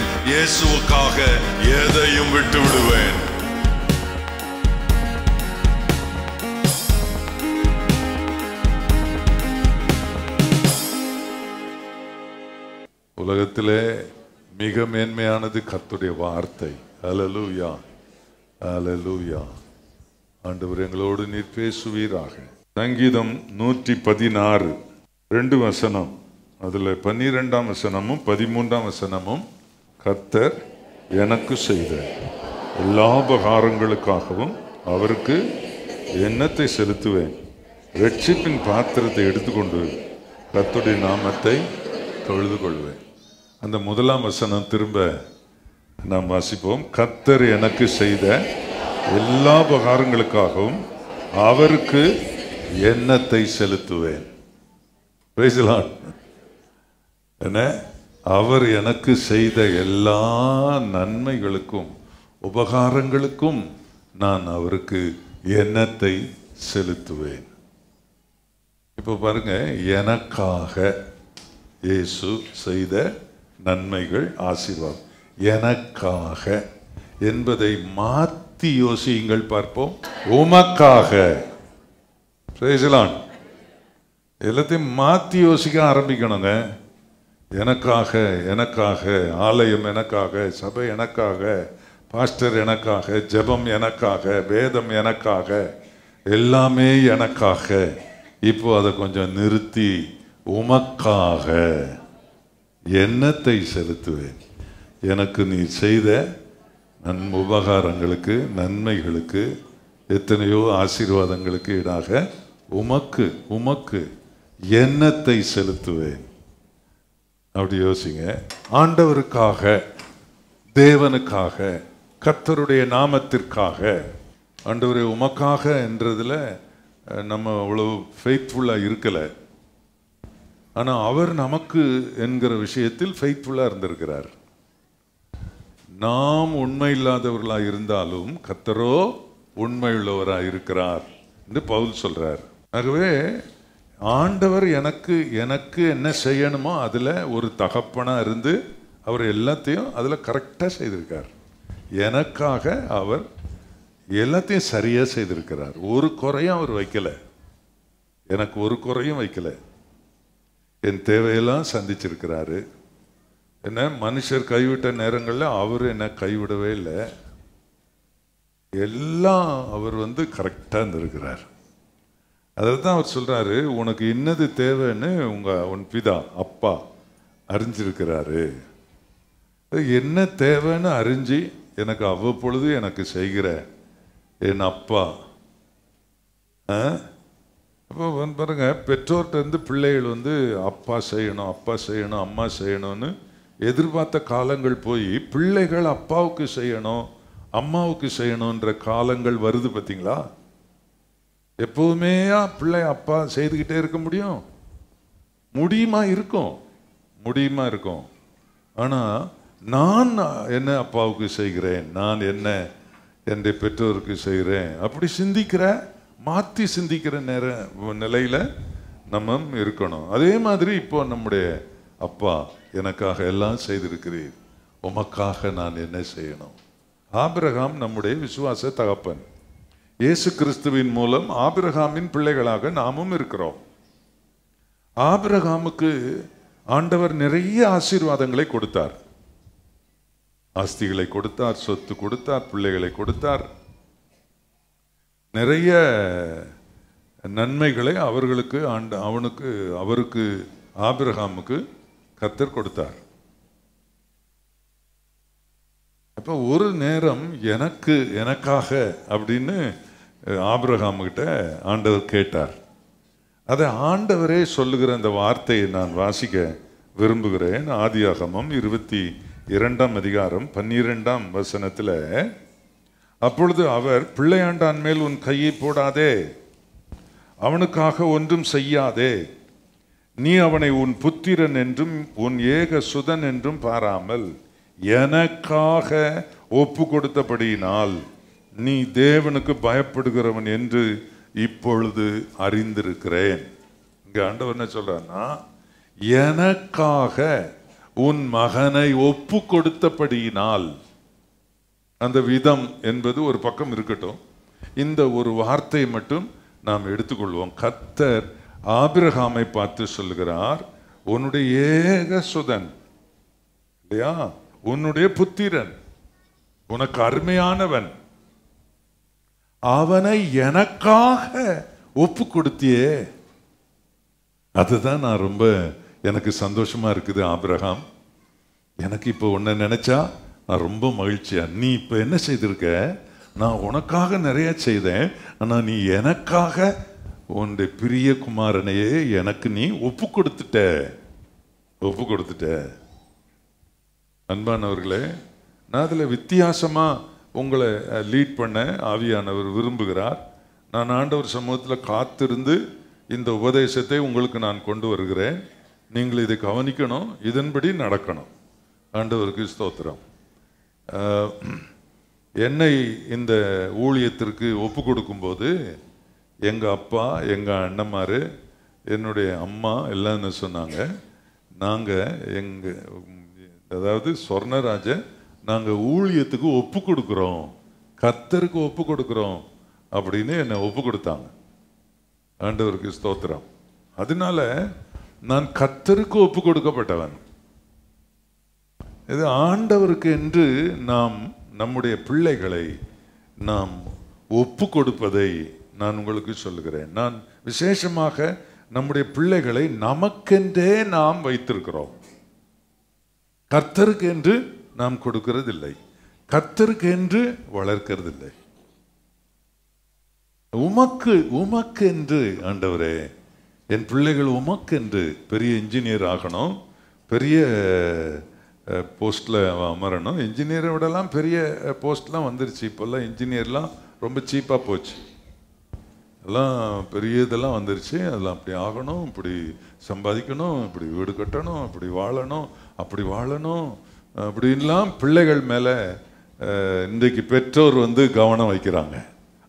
விடுவேன், இயேசுவுக்காக எதையும் விட்டு விடுவேன். உலகத்திலே மிக மேன்மையானது கர்த்தருடைய வார்த்தை. அல்லேலூயா, அல்லேலூயா. ஆண்டவர் எங்களோடு நீர் பேசுவீராக. சங்கீதம் 116 2 வசனம், அதுல 12ஆம் வசனமும் 13ஆம் வசனமும் கர்த்தர் எனக்கு செய்த எல்லா உபகாரங்களுக்காகவும் அவருக்கு எண்ணத்தை செலுத்துவேன். ரட்சிப்பின் பாத்திரத்தை எடுத்துக்கொண்டு கர்த்தருடைய நாமத்தை தொழுது கொள்வேன். அந்த 1ஆம் வசனம் திரும்ப நாம் வாசிப்போம். கர்த்தர் எனக்கு செய்த எல்லா உபகாரங்களுக்காகவும் அவருக்கு எண்ணத்தை செலுத்துவேன். Price the Lord. என்ன, அவர் எனக்கு செய்த எல்லா நன்மைகளுக்கும் உபகாரங்களுக்கும் நான் அவருக்கு எண்ணத்தை செலுத்துவேன். இப்போ பாருங்க, எனக்காக இயேசு செய்த நன்மைகள், ஆசீர்வாதம், எனக்காக என்பதை மாற்றி யோசியுங்கள் பார்ப்போம். உமக்காக. Price the Lord. எல்லாத்தையும் மாற்றி யோசிக்க ஆரம்பிக்கணுங்க. எனக்காக, எனக்காக, ஆலயம் எனக்காக, சபை எனக்காக, பாஸ்டர் எனக்காக, ஜெபம் எனக்காக, வேதம் எனக்காக, எல்லாமே எனக்காக. இப்போ அதை கொஞ்சம் நிறுத்தி உமக்காக எண்ணத்தை செலுத்துவேன். எனக்கு நீ செய்த உபகாரங்களுக்கு, நன்மைகளுக்கு, எத்தனையோ ஆசீர்வாதங்களுக்கு ஈடாக உமக்கு உமக்கு எண்ணத்தை செலுத்துவேன். அப்படி யோசிங்க. ஆண்டவருக்காக, தேவனுக்காக, கர்த்தருடைய நாமத்திற்காக. ஆண்டவரே உமக்காக என்றதுல நம்ம அவ்வளவு ஃபெய்த்ஃபுல்லாக இருக்கலை. ஆனால் அவர் நமக்கு என்கிற விஷயத்தில் ஃபெய்த்ஃபுல்லாக இருந்திருக்கிறார். நாம் உண்மை இல்லாதவர்களாக இருந்தாலும் கர்த்தரோ உண்மையுள்ளவராக இருக்கிறார் என்று பவுல் சொல்றார். ஆகவே ஆண்டவர் எனக்கு எனக்கு என்ன செய்யணுமோ அதில் ஒரு தகப்பனாக இருந்து அவர் எல்லாத்தையும் அதில் கரெக்டாக செய்திருக்கார். எனக்காக அவர் எல்லாத்தையும் சரியாக செய்திருக்கிறார். ஒரு குறையும் அவர் வைக்கலை. எனக்கு ஒரு குறையும் வைக்கலை. என் தேவையெல்லாம் சந்திச்சிருக்கிறாரு. என்ன, மனுஷர் கைவிட்ட நேரங்களில் அவர் என்னை கைவிடவே இல்லை. எல்லாம் அவர் கரெக்டாக இருந்திருக்கிறார். அதில் தான் அவர் சொல்கிறாரு, உனக்கு இன்னது தேவைன்னு உன் பிதா அப்பா அறிஞ்சிருக்கிறாரு. என்ன தேவைன்னு அறிஞ்சு எனக்கு அவ்வப்பொழுது எனக்கு செய்கிற என் அப்பா. அப்போ பாருங்க, பெற்றோர்கிட்ட பிள்ளைகள் அப்பா செய்யணும், அப்பா செய்யணும், அம்மா செய்யணும்னு எதிர்பார்த்த காலங்கள் போய் பிள்ளைகள் அப்பாவுக்கு செய்யணும், அம்மாவுக்கு செய்யணுன்ற காலங்கள் வருது. பார்த்தீங்களா? எப்போதுமே பிள்ளை அப்பா செய்துக்கிட்டே இருக்க முடியும்? முடியுமா? இருக்கும், முடியுமா? இருக்கும். ஆனால் நான் என்ன அப்பாவுக்கு செய்கிறேன், நான் என்ன என்னுடைய பெற்றோருக்கு செய்கிறேன், அப்படி சிந்திக்கிற, மாற்றி சிந்திக்கிற நிலையில் நம்ம இருக்கணும். அதே மாதிரி இப்போ நம்முடைய அப்பா எனக்காக எல்லாம் செய்திருக்கிறீர், உமக்காக நான் என்ன செய்யணும்? ஆபிரகாம் நம்முடைய விசுவாச தகப்பன். இயேசு கிறிஸ்துவின் மூலம் ஆபிரகாமின் பிள்ளைகளாக நாமும் இருக்கிறோம். ஆபிரகாமுக்கு ஆண்டவர் நிறைய ஆசீர்வாதங்களை கொடுத்தார். ஆஸ்திகளை கொடுத்தார், சொத்து கொடுத்தார், பிள்ளைகளை கொடுத்தார், நிறைய நன்மைகளை அவருக்கு ஆபிரகாமுக்கு கர்த்தர் கொடுத்தார். அப்போ ஒரு நேரம் எனக்காக அப்படின்னு ஆபிரகாமுகிட்ட ஆண்டவர் கேட்டார். அதை ஆண்டவரே சொல்லுகிற அந்த வார்த்தையை நான் வாசிக்க விரும்புகிறேன். ஆதியாகமம் 22ஆம் அதிகாரம் 12ஆம் வசனத்தில், அப்பொழுது அவர், பிள்ளையாண்டான் மேல் உன் கையை போடாதே, அவனுக்காக ஒன்றும் செய்யாதே, நீ அவனை உன் புத்திரன் என்றும் உன் ஏக சுதன் என்றும் பாராமல் எனக்காக ஒப்பு கொடுத்தபடியினால் நீ தேவனுக்கு பயப்படுகிறவன் என்று இப்பொழுது அறிந்திருக்கிறேன். இங்க ஆண்டவர் என்ன சொல்றான்னா, எனக்காக உன் மகனை ஒப்பு கொடுத்தபடியினால். அந்த விதம் என்பது ஒரு பக்கம் இருக்கட்டும், இந்த ஒரு வார்த்தை மட்டும் நாம் எடுத்துக்கொள்வோம். கர்த்தர் ஆபிரகாமை பார்த்து சொல்கிறார், உன்னுடைய ஏகசுதன் இல்லையா, உன்னுடைய புத்திரன், உனக்கு அருமையானவன், அவனை எனக்காக ஒப்பு கொடுத்தியே. அதுதான் நான் ரொம்ப எனக்கு சந்தோஷமா இருக்குது. ஆபிரகாம், எனக்கு இப்போ உன்னை நினைச்சா நான் ரொம்ப மகிழ்ச்சியா. நீ இப்போ என்ன செய்திருக்க? நான் உனக்காக நிறைய செய்தேன், ஆனால் நீ எனக்காக உன்னுடைய பிரிய குமாரனையே எனக்கு நீ ஒப்பு கொடுத்துட்ட. அன்பானவர்களே, நான் அதில் வித்தியாசமா உங்களை லீட் பண்ண ஆவியானவர் விரும்புகிறார். நான் ஆண்டவர் சமூகத்தில் காத்திருந்து இந்த உபதேசத்தை உங்களுக்கு நான் கொண்டு வருகிறேன். நீங்கள் இதை கவனிக்கணும், இதன்படி நடக்கணும். ஆண்டவருக்கு ஸ்தோத்திரம். என்னை இந்த ஊழியத்திற்கு ஒப்பு கொடுக்கும்போது எங்கள் அப்பா, எங்கள் அண்ணன்மார், என்னுடைய அம்மா எல்லாம் என்ன சொன்னாங்க, நாங்கள் அதாவது சொர்ணராஜன், நாங்கள் ஊழியத்துக்கு ஒப்பு கொடுக்குறோம், கர்த்தருக்கு ஒப்பு கொடுக்குறோம் அப்படின்னு என்னை ஒப்பு கொடுத்தாங்க. ஆண்டவருக்கு ஸ்தோத்திரம். அதனால நான் கர்த்தருக்கு ஒப்பு கொடுக்கப்பட்டவன். இது ஆண்டவருக்கு என்று நாம் நம்முடைய பிள்ளைகளை நாம் ஒப்பு கொடுப்பதை நான் உங்களுக்கு சொல்லுகிறேன். நான் விசேஷமாக நம்முடைய பிள்ளைகளை நமக்கென்றே நாம் வைத்திருக்கிறோம். கர்த்தருக்கு என்று நாம் கொடுக்கிறதில்லை, கர்த்தருக்கு என்று வளர்க்கிறதில்லை. உமக்கு என்று ஆண்டவரே, என் பிள்ளைகள் உமக்கென்று பெரிய இன்ஜினியர் ஆகணும், பெரிய போஸ்டில் அமரணும். இன்ஜினியரை விடலாம் பெரிய போஸ்ட்லாம் வந்துருச்சு. இப்போல்லாம் இன்ஜினியர்லாம் ரொம்ப சீப்பாக போச்சு. எல்லாம் பெரிய இதெல்லாம் வந்துருச்சு. அதெல்லாம் அப்படி ஆகணும், இப்படி சம்பாதிக்கணும், இப்படி வீடு கட்டணும், இப்படி வாழணும் அப்படின்லாம் பிள்ளைகள் மேலே இன்றைக்கு பெற்றோர் கவனம் வைக்கிறாங்க.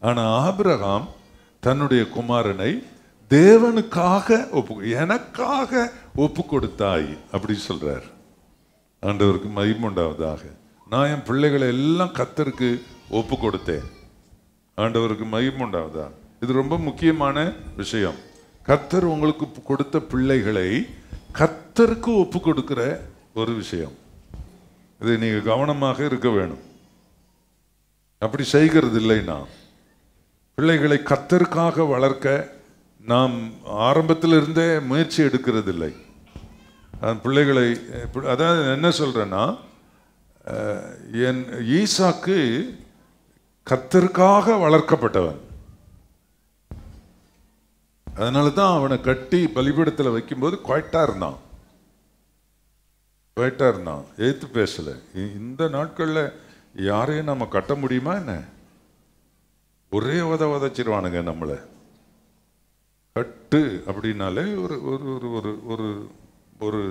ஆனால் ஆபிரகாம் தன்னுடைய குமாரனை தேவனுக்காக எனக்காக ஒப்பு கொடுத்தாய் அப்படி சொல்றார். ஆண்டவருக்கு மகிமை உண்டாவதாக. நான் என் பிள்ளைகளை எல்லாம் கர்த்தருக்கு ஒப்பு கொடுத்தேன். ஆண்டவருக்கு மகிமை உண்டாவதா. இது ரொம்ப முக்கியமான விஷயம். கர்த்தர் உங்களுக்கு கொடுத்த பிள்ளைகளை கர்த்தருக்கு ஒப்பு கொடுக்கிற ஒரு விஷயம். இதை நீங்க கவனமாக இருக்க வேணும். அப்படி செய்கிறது இல்லை. நாம் பிள்ளைகளை கர்த்தருக்காக வளர்க்க நாம் ஆரம்பத்திலிருந்தே முயற்சி எடுக்கிறதில்லை. பிள்ளைகளை அதாவது என்ன சொல்றேன்னா, என் ஈசாக்கு கர்த்தருக்காக வளர்க்கப்பட்டவன். அதனால தான் அவனை கட்டி பலிபீடத்தில் வைக்கும்போது குவைட்டா இருந்தான், ஏத்து பேசல. இந்த நாட்களில் யாரையும் நம்ம கட்ட முடியுமா என்ன? ஒரே உதச்சிருவானுங்க நம்மளை. கட்டு அப்படின்னாலே ஒரு ஒரு ஒரு ஒரு ஒரு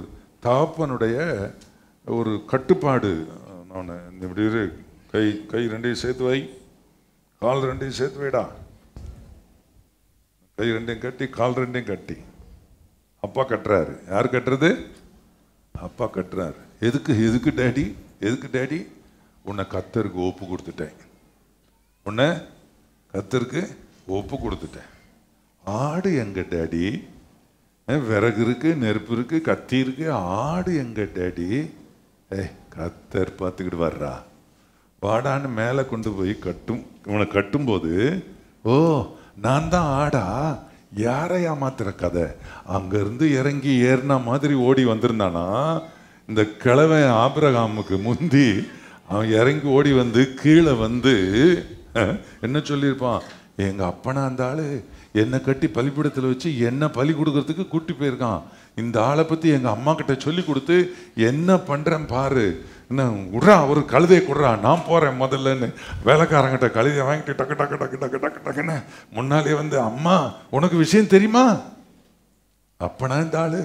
தாப்பனுடைய ஒரு கட்டுப்பாடு. நான் இப்படி கை ரெண்டையும் சேர்த்து வை, கால் ரெண்டையும் சேர்த்து வைடா, கை ரெண்டையும் கட்டி கால் ரெண்டையும் கட்டி. அப்பா கட்டுறாரு. யார் கட்டுறது? அப்பா கட்டுறாரு. எதுக்கு டேடி? உன்னை கர்த்தருக்கு ஒப்பு கொடுத்துட்டேன். ஆடு எங்க டேடி? விறகு இருக்கு, நெருப்பு இருக்கு, கத்தி இருக்கு, ஆடு எங்க டேடி? கர்த்தர் பார்த்துக்கிட்டு வர்றா, வாடான்னு மேலே கொண்டு போய் இவனை கட்டும்போது, ஓ நான் தான் ஆடா, யாரை ஏமாத்துற கதை. அங்கிருந்து இறங்கி ஏறினா மாதிரி ஓடி வந்திருந்தானா, இந்த கிழவன் ஆபிரகாமுக்கு முந்தி அவன் இறங்கி ஓடி கீழே என்ன சொல்லியிருப்பான், எங்க அப்பனா அந்த ஆளு என்னை கட்டி பலிபீடத்தில் வச்சு என்ன பலி கொடுக்கறதுக்கு கூட்டி போயிருக்கான். இந்த ஆளை பற்றி எங்கள் அம்மா கிட்ட சொல்லி கொடுத்து என்ன பண்ணுறேன் பாரு, என்ன விட்றா, ஒரு கழுதையை கொடுறா, நான் போகிறேன் முதல்லன்னு வேலைக்காரங்கிட்ட கழுதையை வாங்கிட்டு டக்குன்னு முன்னாலே அம்மா உனக்கு விஷயம் தெரியுமா? அப்பனா இந்த ஆளு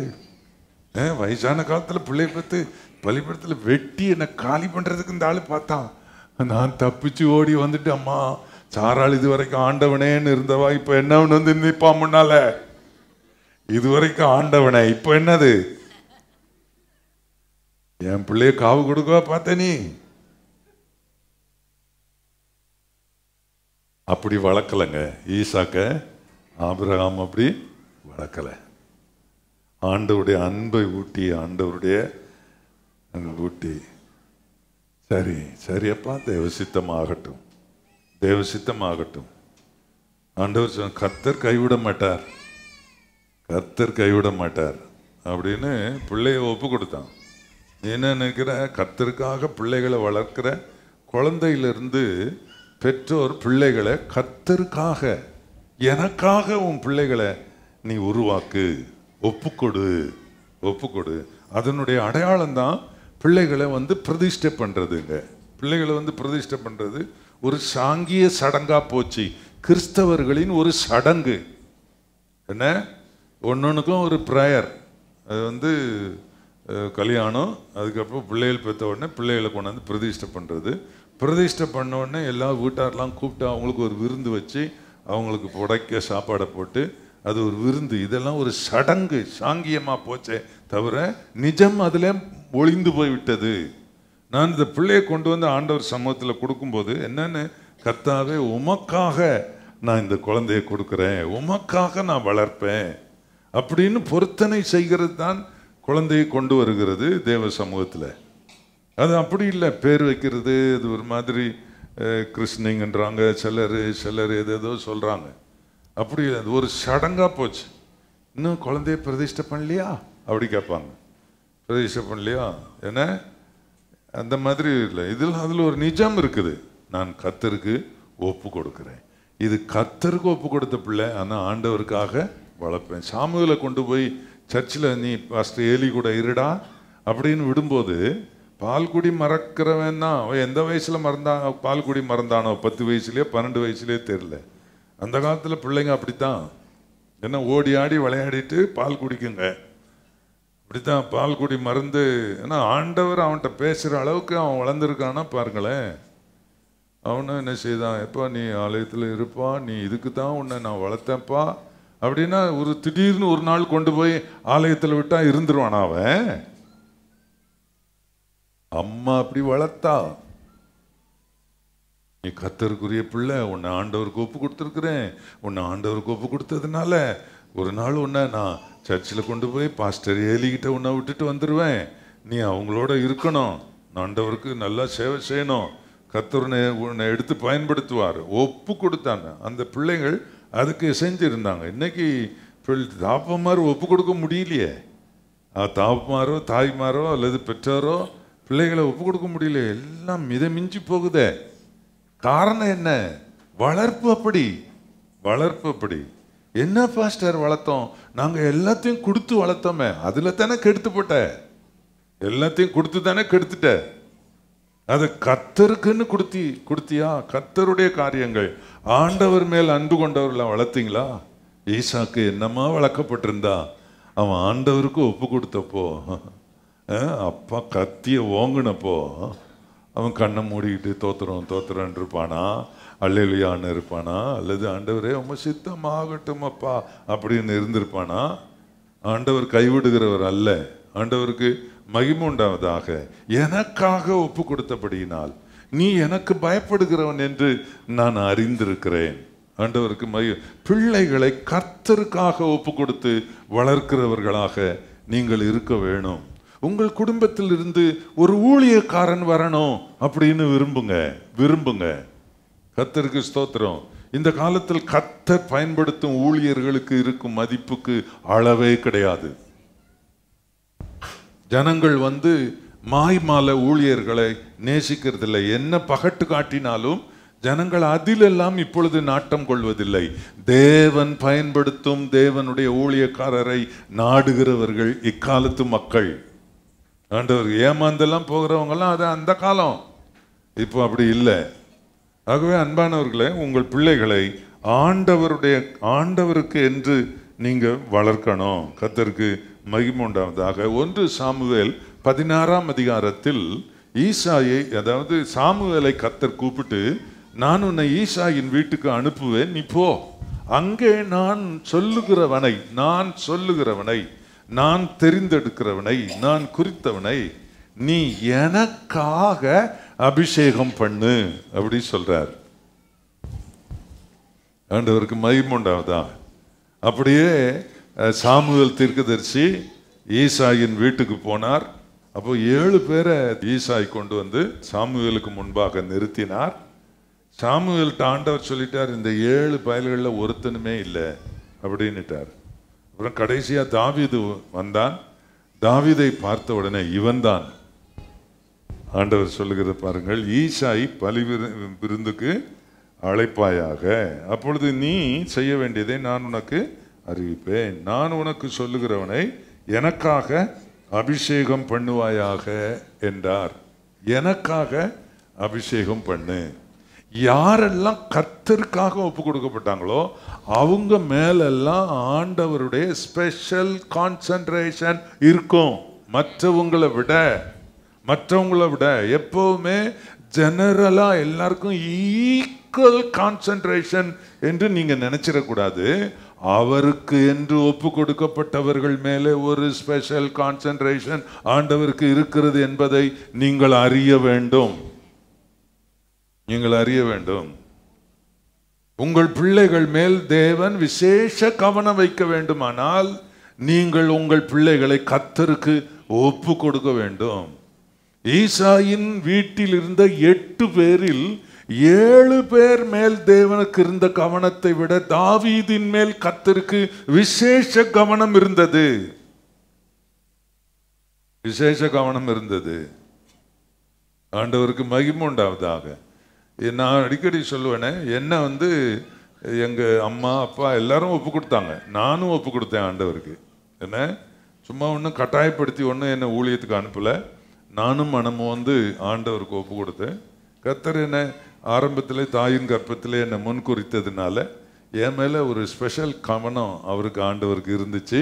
வயசான காலத்தில் பிள்ளைய பார்த்து பலிபீடத்தில் வெட்டி என்னை காலி பண்ணுறதுக்கு இந்த ஆள் பார்த்தான். நான் தப்பிச்சு ஓடி வந்துட்டு, அம்மா சாராள் இதுவரைக்கும் ஆண்டவனேன்னு இருந்தவா இப்ப என்ன நிப்பா முன்னால, இதுவரைக்கும் ஆண்டவனே இப்ப என்னது? என் பிள்ளைய காவு கொடுக்க பார்த்த நீ அப்படி வளர்க்கலைங்க. ஈசாக்க ஆபிரகாம் அப்படி வளர்க்கலை. ஆண்டவருடைய அன்பை ஊட்டி, ஆண்டவருடைய ஊட்டி, சரி சரியப்பா, தேவசித்தமாகட்டும், தேவசித்தமாகட்டும். ஆண்டவர் சொன்ன, கர்த்தர் கைவிட மாட்டார், கர்த்தர் கைவிட மாட்டார் அப்படின்னு பிள்ளைய ஒப்பு கொடுத்தான். நீ என்ன நினைக்கிற? கர்த்தருக்காக பிள்ளைகளை வளர்க்கிற குழந்தையிலிருந்து பெற்றோர் பிள்ளைகளை கர்த்தருக்காக, எனக்காக உன் பிள்ளைகளை நீ உருவாக்கு, ஒப்புக்கொடு, ஒப்புக்கொடு. அதனுடைய அடையாளம் தான் பிள்ளைகளை பிரதிஷ்டை பண்ணுறதுங்க. பிள்ளைகளை பிரதிஷ்டை பண்ணுறது ஒரு சாங்கிய சடங்கா போச்சு. கிறிஸ்தவர்களின் ஒரு சடங்கு என்ன, ஒன்னொன்றுக்கும் ஒரு ப்ரேயர். அது கல்யாணம், அதுக்கப்புறம் பிள்ளைகள் பெற்ற உடனே பிள்ளைகளை கொண்டாந்து பிரதிஷ்டை பண்ணுறது. பிரதிஷ்டை பண்ண உடனே எல்லா வீட்டாரெலாம் கூப்பிட்டு அவங்களுக்கு ஒரு விருந்து வச்சு அவங்களுக்கு புடைக்க சாப்பாடை போட்டு அது ஒரு விருந்து. இதெல்லாம் ஒரு சடங்கு, சாங்கியமாக போச்சே தவிர நிஜம் அதில் ஒளிந்து போய்விட்டது. நான் இந்த பிள்ளையை கொண்டு வந்து ஆண்டவர் சமூகத்தில் கொடுக்கும்போது என்னன்னு, கர்த்தாவே உமக்காக நான் இந்த குழந்தையை கொடுக்குறேன், உமக்காக நான் வளர்ப்பேன் அப்படின்னு பொருத்தனை செய்கிறது தான் குழந்தையை கொண்டு வருகிறது தேவ சமூகத்தில். அது அப்படி இல்லை, பேர் வைக்கிறது, இது ஒரு மாதிரி கிறிஸ்டினிங்கன்றாங்க, சிலர் எதோ சொல்கிறாங்க. அப்படி அது ஒரு சடங்காக போச்சு. இன்னும் குழந்தைய பிரதிஷ்டை பண்ணலையா அப்படி கேட்பாங்க. பிரதிஷ்டை பண்ணலையா ஏன்னா அந்த மாதிரி இல்லை. அதில் ஒரு நிஜம் இருக்குது. நான் கர்த்தருக்கு ஒப்பு கொடுக்குறேன். இது கர்த்தருக்கு ஒப்பு கொடுத்த பிள்ளை, ஆனால் ஆண்டவருக்காக வளர்ப்பேன். சாமுவேலை கொண்டு போய் சர்ச்சில் நீ பாஸ்டர் ஏலி கூட இருடா அப்படின்னு விடும்போது, பால்குடி மறக்கிறவன் தான். அவன் எந்த வயசில் பால்குடி மறந்தானோ, 10 வயசுலேயே 12 வயசுலேயே தெரில. அந்த காலத்தில் பிள்ளைங்க அப்படித்தான், என்ன ஓடி ஆடி விளையாடிட்டு பால் குடிக்குங்க. அப்படித்தான் பால்குடி மறந்து. ஏன்னா ஆண்டவர் அவன்கிட்ட பேசுகிற அளவுக்கு அவன் வளர்ந்துருக்கானா பாருங்களேன். அவனும் என்ன செய்தான், எப்பா நீ ஆலயத்தில் இருப்பா, நீ இதுக்கு தான் உன்னை நான் வளர்த்தேன்ப்பா அப்படின்னா ஒரு திடீர்னு ஒரு நாள் கொண்டு போய் ஆலயத்தில் விட்டா இருந்துருவானா அவன்? அம்மா அப்படி வளர்த்தா. நீ கர்த்தருக்குரிய பிள்ளை, உன்னை ஆண்டவருக்கு ஒப்பு கொடுத்துருக்குறேன், உன்னை ஆண்டவருக்கு ஒப்பு கொடுத்ததுனால ஒரு நாள் உன்னை நான் சர்ச்சில் கொண்டு போய் பாஸ்டர் ஏலிக்கிட்ட உன்னை விட்டுட்டு வந்துடுவேன், நீ அவங்களோட இருக்கணும், ஆண்டவருக்கு நல்லா சேவை செய்யணும், கர்த்தர் உன்னை எடுத்து பயன்படுத்துவார். ஒப்பு கொடுத்தாங்க. அந்த பிள்ளைகள் அதுக்கு செஞ்சுருந்தாங்க. இன்னைக்கு தாப்பமார் ஒப்பு கொடுக்க முடியலையே. தாப்பமாரோ தாய்மாரோ அல்லது பெற்றாரோ பிள்ளைகளை ஒப்பு கொடுக்க முடியல. எல்லாம் மிதமிஞ்சி போகுதே. காரணம் என்ன? வளர்ப்பு அப்படி, வளர்ப்பு அப்படி. என்ன பாஸ்டர் வளர்த்தோம்? நாங்கள் எல்லாத்தையும் கொடுத்து வளர்த்தோமே, அதில் தானே கெடுத்து போட்ட, எல்லாத்தையும் கொடுத்து தானே கெடுத்துட்ட. அது கர்த்தருக்குன்னு கொடுத்தியா? கர்த்தருடைய காரியங்கள், ஆண்டவர் மேல் அன்பு கொண்டவர்களை வளர்த்தீங்களா? ஈசாக்கு என்னமா வளர்க்கப்பட்டிருந்தா, அவன் ஆண்டவருக்கு ஒப்பு கொடுத்தப்போ, அப்பா கத்திய ஓங்குனப்போ அவன் கண்ணை மூடிக்கிட்டு தோத்துறோம் இருப்பானா, அல்லேலூயான்னு இருப்பானா, அல்லது ஆண்டவரே உம சித்தமாகட்டும் அப்பா அப்படின்னு இருந்திருப்பானா? ஆண்டவர் கைவிடுகிறவர் அல்ல. ஆண்டவருக்கு மகிமை உண்டாவதாக. எனக்காக ஒப்பு கொடுத்தபடியினால் நீ எனக்கு பயப்படுகிறவன் என்று நான் அறிந்திருக்கிறேன். ஆண்டவருக்கு பிள்ளைகளை கர்த்தருக்காக ஒப்பு கொடுத்து வளர்க்கிறவர்களாக நீங்கள் இருக்க வேணும். உங்கள் குடும்பத்தில் இருந்து ஒரு ஊழியக்காரன் வரணும் அப்படின்னு விரும்புங்க. கர்த்தருக்கு ஸ்தோத்திரம். இந்த காலத்தில் கர்த்தர் பயன்படுத்தும் ஊழியர்களுக்கு இருக்கும் மதிப்புக்கு அளவே கிடையாது. ஜனங்கள் மாய்மால ஊழியர்களை நேசிக்கிறதில்லை. என்ன பகட்டு காட்டினாலும் ஜனங்கள் அதிலெல்லாம் இப்பொழுது நாட்டம் கொள்வதில்லை. தேவன் பயன்படுத்தும் தேவனுடைய ஊழியக்காரரை நாடுகிறவர்கள் இக்காலத்து மக்கள். ஆண்டவர் ஏமாந்தெல்லாம் போகிறவங்கெல்லாம் அது அந்த காலம், இப்போ அப்படி இல்லை. ஆகவே அன்பானவர்களே, உங்கள் பிள்ளைகளை ஆண்டவருக்கு என்று நீங்க வளர்க்கணும். கர்த்தருக்கு மகிமை உண்டாவதாக. 1 சாமுவேல் 16ஆம் அதிகாரத்தில் ஈசாயை, அதாவது சாமுவேலை கர்த்தர் கூப்பிட்டு, நான் உன்னை ஈசாயின் வீட்டுக்கு அனுப்புவேன், நீ போ, அங்கே நான் சொல்லுகிறவனை, நான் தெரிந்தெடுக்கிறவனை, நான் குறித்தவனை நீ எனக்காக அபிஷேகம் பண்ணு அப்படி சொல்றார். ஆண்டவருக்கு மகிமை உண்டாவதா? அப்படியே சாமுவேல் தீர்க்கதரிசி ஈசாயின் வீட்டுக்கு போனார். அப்போ 7 பேரை ஈசாய் கொண்டு வந்து சாமுவேலுக்கு முன்பாக நிறுத்தினார். சாமுவேல்கிட்ட ஆண்டவர் சொல்லிட்டார், இந்த 7 பயல்களில் ஒருத்தனுமே இல்லை அப்படின்னுட்டார். அப்புறம் கடைசியா தாவீது வந்தான். தாவீதை பார்த்த உடனே இவன் தான் ஆண்டவர் சொல்லுகிறத பாருங்கள், ஈசாய் பலி விருந்துக்கு அழைப்பாயாக, அப்பொழுது நீ செய்ய வேண்டியதை நான் உனக்கு அறிவிப்பேன். நான் உனக்கு சொல்லுகிறவனை எனக்காக அபிஷேகம் பண்ணுவாயாக என்றார். எனக்காக அபிஷேகம் பண்ணு. யாரெல்லாம் கர்த்தருக்காக ஒப்பு கொடுக்கப்பட்டாங்களோ அவங்க மேலெல்லாம் ஆண்டவருடைய ஸ்பெஷல் கான்சென்ட்ரேஷன் இருக்கும். மற்றவங்களை விட எப்பவுமே ஜெனரலா எல்லாருக்கும் ஈக்குவல் கான்சென்ட்ரேஷன் என்று நீங்க நினைச்சிடக்கூடாது. அவருக்கு என்று ஒப்பு கொடுக்கப்பட்டவர்கள் மேலே ஒரு ஸ்பெஷல் கான்சென்ட்ரேஷன் ஆண்டவருக்கு இருக்கிறது என்பதை நீங்கள் அறிய வேண்டும். உங்கள் பிள்ளைகள் மேல் தேவன் விசேஷ கவனம் வைக்க வேண்டுமானால் நீங்கள் உங்கள் பிள்ளைகளை கர்த்தருக்கு ஒப்பு கொடுக்க வேண்டும். ஈசாயின் வீட்டில் இருந்த 8 பேரில் 7 பேர் மேல் தேவனுக்கு இருந்த கவனத்தை விட தாவீதின் மேல் கர்த்தருக்கு விசேஷ கவனம் இருந்தது. ஆண்டவருக்கு மகிமை உண்டாவதாக. நான் அடிக்கடி சொல்லுவேனே, என்ன எங்க அம்மா அப்பா எல்லாரும் ஒப்பு கொடுத்தாங்க, நானும் ஒப்பு கொடுத்தேன் ஆண்டவருக்கு. என்ன சும்மா ஒன்றும் கட்டாயப்படுத்தி ஒன்றும் என்னை ஊழியத்துக்கு அனுப்பலை. நானும் மனமும் ஆண்டவருக்கு ஒப்பு கொடுத்தேன். கர்த்தர் என்ன ஆரம்பத்தில் தாயின் கர்ப்பத்தில் என்னை முன் குறித்ததுனால என் மேலே ஒரு ஸ்பெஷல் கவனம் ஆண்டவருக்கு இருந்துச்சு.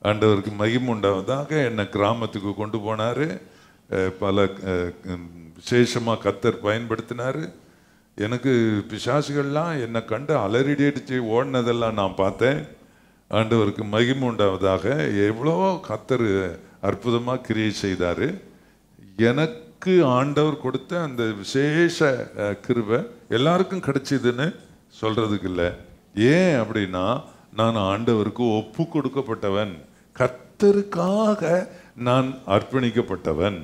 ஆண்டவருக்கு மகிமை உண்டாவதாக என்னை கிராமத்துக்கு கொண்டு போனார். பல விசேஷமாக கர்த்தர் பயன்படுத்தினார். எனக்கு பிசாசுகள்லாம் என்னை கண்டு அலறிடிச்சு ஓடினதெல்லாம் நான் பார்த்தேன். ஆண்டவருக்கு மகிமை உண்டாவதாக. எவ்வளோ கர்த்தர் அற்புதமாக கிரியை செய்தார். எனக்கு ஆண்டவர் கொடுத்த அந்த விசேஷ கிருபை எல்லாருக்கும் கிடைச்சதுன்னு சொல்றதுக்கு இல்லை. ஏன் அப்படின்னா, நான் ஆண்டவருக்கு ஒப்பு கொடுக்கப்பட்டவன், கர்த்தருக்காக நான் அர்ப்பணிக்கப்பட்டவன்.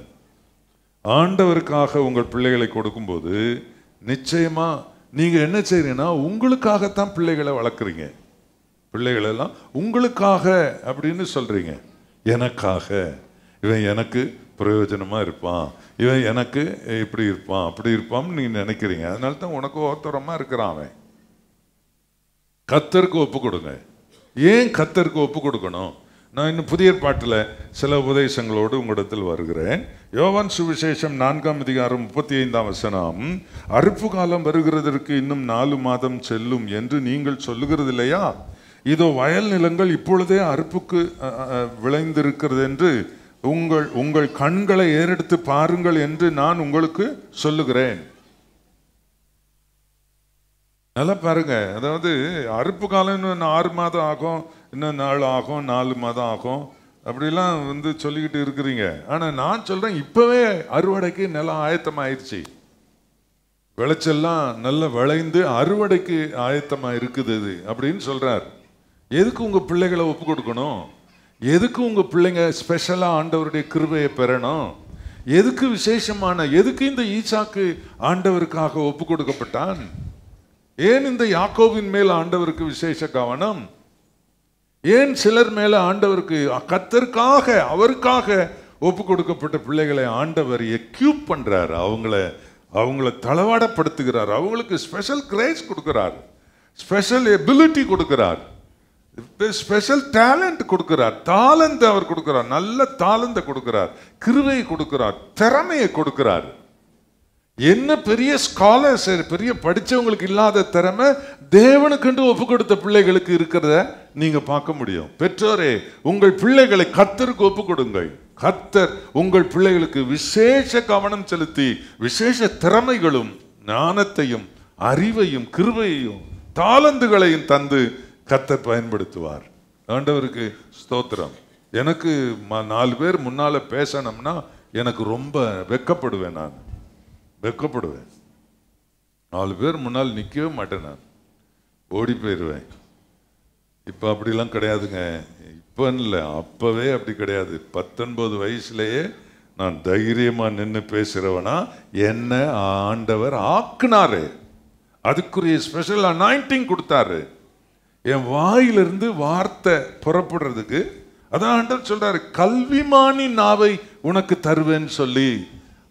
ஆண்டவருக்காக உங்கள் பிள்ளைகளை கொடுக்கும்போது நிச்சயமா நீங்க என்ன செய்றீங்கன்னா, உங்களுக்காகத்தான் பிள்ளைகளை வளர்க்குறீங்க. பிள்ளைகளெல்லாம் உங்களுக்காக அப்படின்னு சொல்றீங்க. எனக்காக, இவன் எனக்கு பிரயோஜனமா இருப்பான், இவன் எனக்கு இப்படி இருப்பான் அப்படி இருப்பான்னு நீங்க நினைக்கிறீங்க. அதனால தான் உனக்கு ஓத்தரமா இருக்கிறான் அவன். கர்த்தருக்கு ஒப்பு கொடுங்க. ஏன் கர்த்தருக்கு ஒப்பு கொடுக்கணும்? நான் இன்னும் புதிய பாட்டில் சில உபதேசங்களோடு உங்களிடத்தில் வருகிறேன். யோவான் சுவிசேஷம் 4:35 அறுப்பு காலம் வருகிறதற்கு இன்னும் 4 மாதம் செல்லும் என்று நீங்கள் சொல்லுகிறது இல்லையா? இதோ வயல் நிலங்கள் இப்பொழுதே அறுப்புக்கு விளைந்திருக்கிறது என்று உங்கள் கண்களை ஏறெடுத்து பாருங்கள் என்று நான் உங்களுக்கு சொல்லுகிறேன். நல்லா பாருங்க. அதாவது அறுப்பு காலம் இன்னும் 6 மாதம் ஆகும், இன்னும் 4 ஆகும், 4 மாதம் ஆகும், அப்படிலாம் சொல்லிக்கிட்டு இருக்கிறீங்க. ஆனா நான் சொல்றேன், இப்பவே அறுவடைக்கு நிலம் ஆயத்தமாயிருச்சு. விளைச்செல்லாம் நல்லா விளைந்து அறுவடைக்கு ஆயத்தமா இருக்குது அப்படின்னு சொல்றார். எதுக்கு உங்க பிள்ளைகளை ஒப்பு கொடுக்கணும்? எதுக்கு உங்க பிள்ளைங்க ஸ்பெஷலா ஆண்டவருடைய கிருபையை பெறணும்? எதுக்கு விசேஷமான, எதுக்கு இந்த ஈசாக்கு ஆண்டவருக்காக ஒப்பு கொடுக்கப்பட்டான்? ஏன் இந்த யாக்கோபின் மேல் ஆண்டவருக்கு விசேஷ கவனம்? ஏன் சிலர் மேல ஆண்டவருக்கு, கர்த்தருக்காக அவருக்காக ஒப்பு கொடுக்கப்பட்ட பிள்ளைகளை ஆண்டவர் எக்யூப் பண்றார், அவங்கள தளவாடப்படுத்துகிறார், அவங்களுக்கு ஸ்பெஷல் கிரேஸ் கொடுக்கிறார், ஸ்பெஷல் எபிலிட்டி கொடுக்கிறார், ஸ்பெஷல் டேலண்ட் கொடுக்கிறார், தாளந்த் அவர் கொடுக்கிறார், நல்ல தாளந்தை கொடுக்கிறார், கிருபையை கொடுக்கிறார், திறமையை கொடுக்கிறார். என்ன பெரிய ஸ்காலர்ஸ், பெரிய படிச்சவங்களுக்கு இல்லாத திறமை தேவனுக்கென்று ஒப்பு கொடுத்த பிள்ளைகளுக்கு இருக்கிறத நீங்க பார்க்க முடியும். பெற்றோரே, உங்கள் பிள்ளைகளை கர்த்தருக்கு ஒப்பு கொடுங்கள். கர்த்தர் உங்கள் பிள்ளைகளுக்கு விசேஷ கவனம் செலுத்தி விசேஷ திறமைகளும் ஞானத்தையும் அறிவையும் கிருபையையும் தாளந்துகளையும் தந்து கர்த்தர் பயன்படுத்துவார். ஆண்டவருக்கு ஸ்தோத்திரம். எனக்கு 4 பேர் முன்னால பேசணும்னா எனக்கு ரொம்ப வெக்கப்படுவேன். நான் வெக்கப்படுவேன். 4 பேர் முன்னால் நிற்கவே மாட்டேன். நான் ஓடி போயிடுவேன். இப்போ அப்படிலாம் கிடையாதுங்க. இப்போ இல்லை, அப்பவே அப்படி கிடையாது. 19 வயசுலேயே நான் தைரியமா நின்று பேசுறவனா என்ன ஆண்டவர் ஆக்குனாரு. அதுக்குரிய ஸ்பெஷல் அனாயிண்டிங் கொடுத்தாரு. என் வாயிலிருந்து வார்த்தை புறப்படுறதுக்கு அதான் ஆண்டவர் சொல்றாரு, கல்விமானி நாவை உனக்கு தருவேன்னு சொல்லி.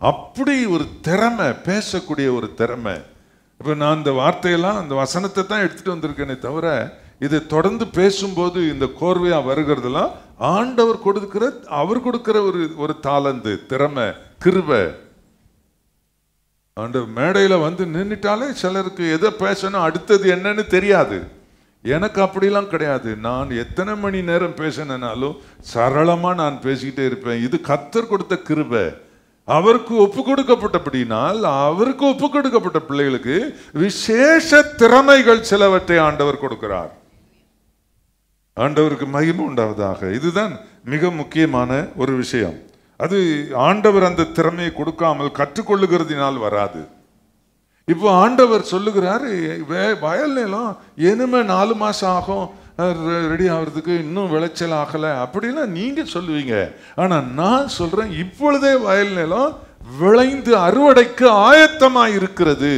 அப்படி ஒரு திறமை, பேசக்கூடிய ஒரு திறமை. இப்போ நான் இந்த வார்த்தையெல்லாம், அந்த வசனத்தை தான் எடுத்துட்டு வந்திருக்கேனே தவிர, இதை தொடர்ந்து பேசும்போது இந்த கோர்வையா வருகிறதுலாம் ஆண்டவர் கொடுக்கிற, அவர் கொடுக்கிற ஒரு தாளந்து, திறமை, கிருபை. ஆண்டவர் மேடையில வந்து நின்றுட்டாலே சிலருக்கு எதை பேசணும், அடுத்தது என்னன்னு தெரியாது. எனக்கு அப்படிலாம் கிடையாது. நான் எத்தனை மணி நேரம் பேசினாலும் சரளமா நான் பேசிக்கிட்டே இருப்பேன். இது கர்த்தர் கொடுத்த கிருபை. அவருக்கு ஒப்பு கொடுக்கப்பட்டபடினால், அவருக்கு ஒப்பு கொடுக்கப்பட்ட பிள்ளைகளுக்கு விசேஷ திறமைகள் சிலவற்றை ஆண்டவர் கொடுக்கிறார். ஆண்டவருக்கு மகிமை உண்டாவதாக. இதுதான் மிக முக்கியமான ஒரு விஷயம். அது ஆண்டவர் அந்த திறமையை கொடுக்காமல் கற்றுக்கொள்ளுகிறதினால் வராது. இப்போ ஆண்டவர் சொல்லுகிறாரு, வயல் நிலம் இனிமே 4 மாசம் ஆகும் ரெடி ஆகிறதுக்கு, இன்னும் விளைச்சல் ஆகலை அப்படின்னா நீங்க சொல்லுவீங்க. ஆனா நான் சொல்றேன், இப்பொழுதே வயல் நிலம் விளைந்து அறுவடைக்கு ஆயத்தமாய் இருக்கிறது.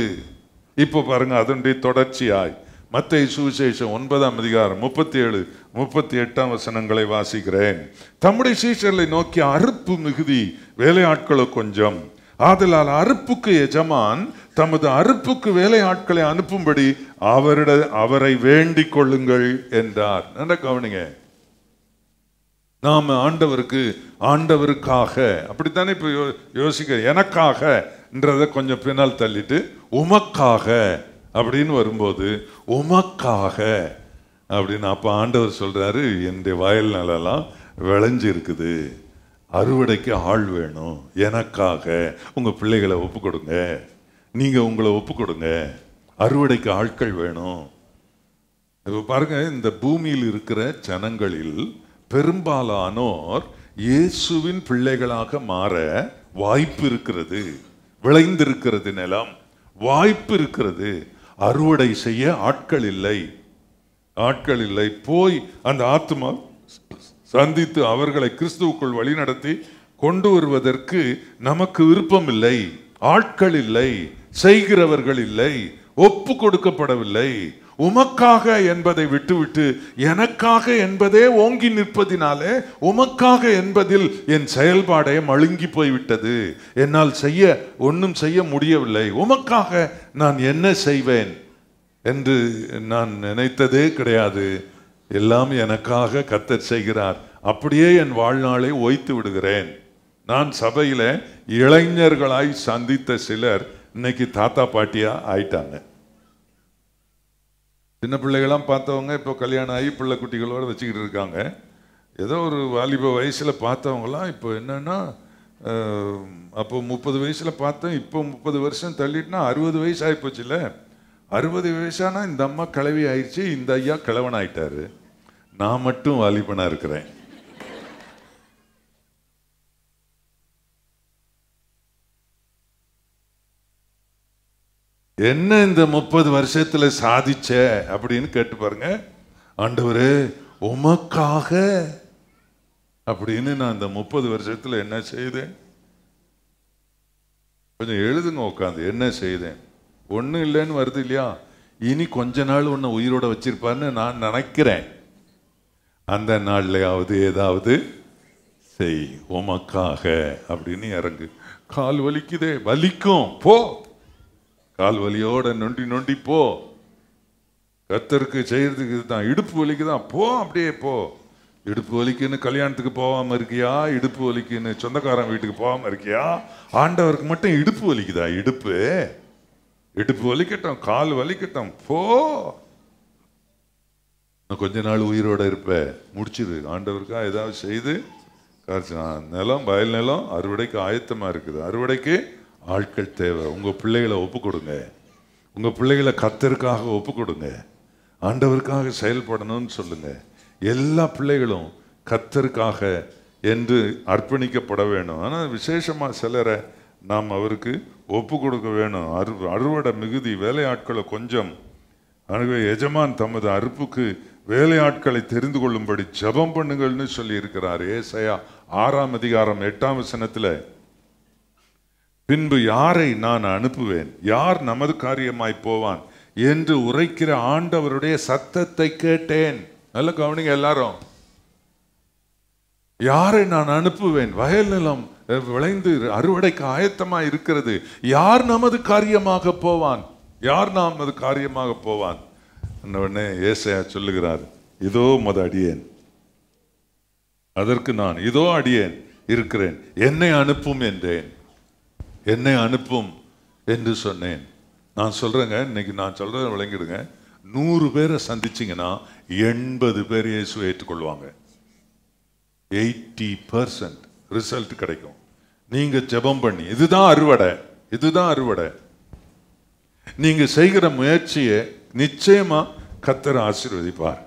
இப்போ பாருங்க, அதனுடைய தொடர்ச்சியாய் மத்தேயு சுவிசேஷம் 9ஆம் அதிகாரம் 37, 38 வசனங்களை வாசிக்கிறேன். தம்முடைய சீஷர்களை நோக்கி, அறுப்பு மிகுதி, வேலையாட்களோ கொஞ்சம். ஆதலால் அறுப்புக்கு எஜமான் தமது அறுப்புக்கு வேலையாட்களை அனுப்பும்படி அவரை வேண்டிக் கொள்ளுங்கள் என்றார். நல்ல கவனிங்க. நாம ஆண்டவருக்காக அப்படித்தானே இப்ப யோசிக்க, எனக்காகன்றத கொஞ்சம் பின்னால் தள்ளிட்டு உமக்காக அப்படின்னு வரும்போது, உமக்காக அப்படின்னு அப்ப ஆண்டவர் சொல்றாரு, என்னுடைய வயல் நிலம் விளைஞ்சு இருக்குது, அறுவடைக்கு ஆள் வேணும், எனக்காக உங்க பிள்ளைகளை ஒப்பு கொடுங்க, நீங்க உங்களை ஒப்பு கொடுங்க, அறுவடைக்கு ஆட்கள் வேணும். இப்ப பாருங்க, இந்த பூமியில் இருக்கிற ஜனங்களில் பெரும்பாலானோர் இயேசுவின் பிள்ளைகளாக மாற வாய்ப்பு இருக்கிறது. விளைந்திருக்கிறது நிலம், வாய்ப்பு இருக்கிறது. அறுவடை செய்ய ஆட்கள் இல்லை. போய் அந்த ஆத்துமா சந்தித்து அவர்களை கிறிஸ்துவுக்குள் வழிநடத்தி கொண்டு வருவதற்கு நமக்கு விருப்பம் இல்லை, ஆட்கள் இல்லை, செய்கிறவர்கள் இல்லை, ஒப்பு கொடுக்கப்படவில்லை. உமக்காக என்பதை விட்டுவிட்டு எனக்காக என்பதே ஓங்கி நிற்பதினாலே உமக்காக என்பதில் என் செயல்பாடே மழுங்கி போய்விட்டது. என்னால் ஒன்றும் செய்ய முடியவில்லை. உமக்காக நான் என்ன செய்வேன் என்று நான் நினைத்ததே கிடையாது. எல்லாம் எனக்காக கர்த்தர் செய்கிறார். அப்படியே என் வாழ்நாளை ஓய்த்து விடுகிறேன். நான் சபையில இளைஞர்களாய் சந்தித்த சிலர் இன்னைக்கு தாத்தா பாட்டியா ஆயிட்டாங்க. சின்ன பிள்ளைகளாம் பார்த்தவங்க இப்போ கல்யாணம் ஆகி பிள்ளை குட்டிகளோடு வச்சுக்கிட்டு இருக்காங்க. ஏதோ ஒரு வாலிப வயசில் பார்த்தவங்களாம் இப்போ என்னன்னா, அப்போ 30 வயசில் பார்த்தேன், இப்போ 30 வருஷம் தள்ளிட்டுனா 60 வயசு ஆகிப்போச்சுல. 60 வயசானா இந்த அம்மா கிழவி ஆயிடுச்சு, இந்த ஐயா கிழவன் ஆயிட்டாரு, நான் மட்டும் வாலிபனா இருக்கிறேன். என்ன இந்த 30 வருஷத்துல சாதிச்ச அப்படின்னு கேட்டு பாருங்க. ஆண்டவரே உமக்காக அப்படின்னு நான் இந்த 30 வருஷத்துல என்ன செய்தேன்? கொஞ்சம் எழுதுங்க உட்காந்து, என்ன செய்தேன்? ஒன்றும் இல்லைன்னு வருது இல்லையா? இனி கொஞ்ச நாள் உன்னை உயிரோட வச்சிருப்பான்னு நான் நினைக்கிறேன். அந்த நாள்லயாவது ஏதாவது செய் உமக்காக அப்படின்னு இறங்கு. கால் வலிக்குதே, வலிக்கும், போ. கால் வலியோட நொண்டி போ. கர்த்தருக்கு செய்யறதுக்கு இதுதான். இடுப்பு வலிக்குதான், போ, அப்படியே போ. இடுப்பு வலிக்குன்னு கல்யாணத்துக்கு போகாம இருக்கியா? இடுப்பு வலிக்குன்னு சொந்தக்காரன் வீட்டுக்கு போகாம இருக்கியா? ஆண்டவருக்கு மட்டும் இடுப்பு வலிக்குதா? இடுப்பு வலிக்கட்டும், கால் வலிக்கட்டும், போ. கொஞ்ச நாள் உயிரோட இருப்ப, முடிச்சிரு. ஆண்டவருக்கா ஏதாவது செய்து நிலம், வயல் நிலம் அறுவடைக்கு ஆயத்தமா இருக்குது. அறுவடைக்கு ஆட்கள் தேவை. உங்க பிள்ளைகளை ஒப்பு கொடுங்க. உங்க பிள்ளைகளை கர்த்தருக்காக ஒப்பு கொடுங்க. ஆண்டவருக்காக செயல்படணும்னு சொல்லுங்க. எல்லா பிள்ளைகளும் கர்த்தருக்காக என்று அர்ப்பணிக்கப்பட வேணும். ஆனால் விசேஷமாக சிலரை நாம் அவருக்கு ஒப்பு கொடுக்க வேணும். அறுவடை மிகுதி, வேலையாட்களை கொஞ்சம். ஆகவே எஜமான் தமது அறுப்புக்கு வேலையாட்களை தெரிந்து கொள்ளும்படி ஜெபம் பண்ணுங்கள்னு சொல்லி இருக்கிறார். ஏசாயா 6:8 பின்பு யாரை நான் அனுப்புவேன், யார் நமது காரியமாய் போவான் என்று உரைக்கிற ஆண்டவருடைய சத்தத்தை கேட்டேன். நல்ல கவனிங்க எல்லாரும். யாரை நான் அனுப்புவேன்? வயல் நிலம் விளைந்து அறுவடைக்கு ஆயத்தமாக இருக்கிறது. யார் நமது காரியமாக போவான்? யார் நமது காரியமாக போவான்? உடனே ஏசாயா சொல்லுகிறார், இதோ உமது அடியேன், அதற்கு நான் இதோ அடியேன் இருக்கிறேன், என்னை அனுப்பும் என்றேன். என்னை அனுப்பும் என்று சொன்னேன். நான் சொல்றேங்க, இன்னைக்கு நான் சொல்றத விளங்கிடுங்க. 100 பேரை சந்திச்சிங்கன்னா 80 பேர் இயேசுவை ஏற்றுக்கொள்வாங்க. 80% ரிசல்ட் கிடைக்கும். நீங்க ஜெபம் பண்ணி, இதுதான் அறுவடை, இதுதான் அறுவடை. நீங்க செய்கிற முயற்சியை நிச்சயமா கர்த்தர் ஆசீர்வதிப்பார்.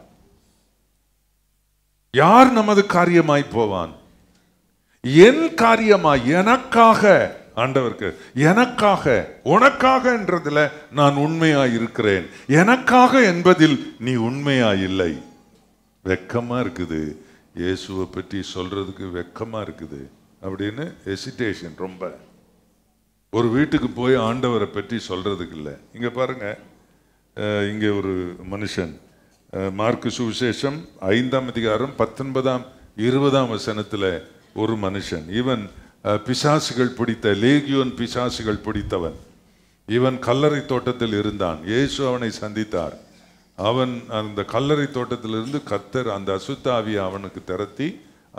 யார் நமது காரியமாய் போவான்? என் காரியமாய், எனக்காக, ஆண்டவருக்கு எனக்காக, உனக்காக என்றதுல நான் உண்மையாய் இருக்கிறேன். எனக்காக என்பதில் நீ உண்மையாய் இல்லை. வெக்கமா இருக்குது, இயேசுவை பற்றி சொல்றதுக்கு வெக்கமா இருக்குது அப்படின்னு ஹெசிடேஷன் ரொம்ப. ஒரு வீட்டுக்கு போய் ஆண்டவரை பற்றி சொல்றதுக்கு இல்லை. இங்க பாருங்க, இங்கே ஒரு மனுஷன், மார்க்கு சுவிசேஷம் 5:19-20 ஒரு மனுஷன், இவன் பிசாசுகள் பிடித்த, லேகியோன் பிசாசுகள் பிடித்தவன். இவன் கல்லறை தோட்டத்தில் இருந்தான். இயேசு அவனை சந்தித்தார். அவன் அந்த கல்லறை தோட்டத்திலிருந்து கர்த்தர் அந்த அசுத்தாவியை அவனுக்கு திரட்டி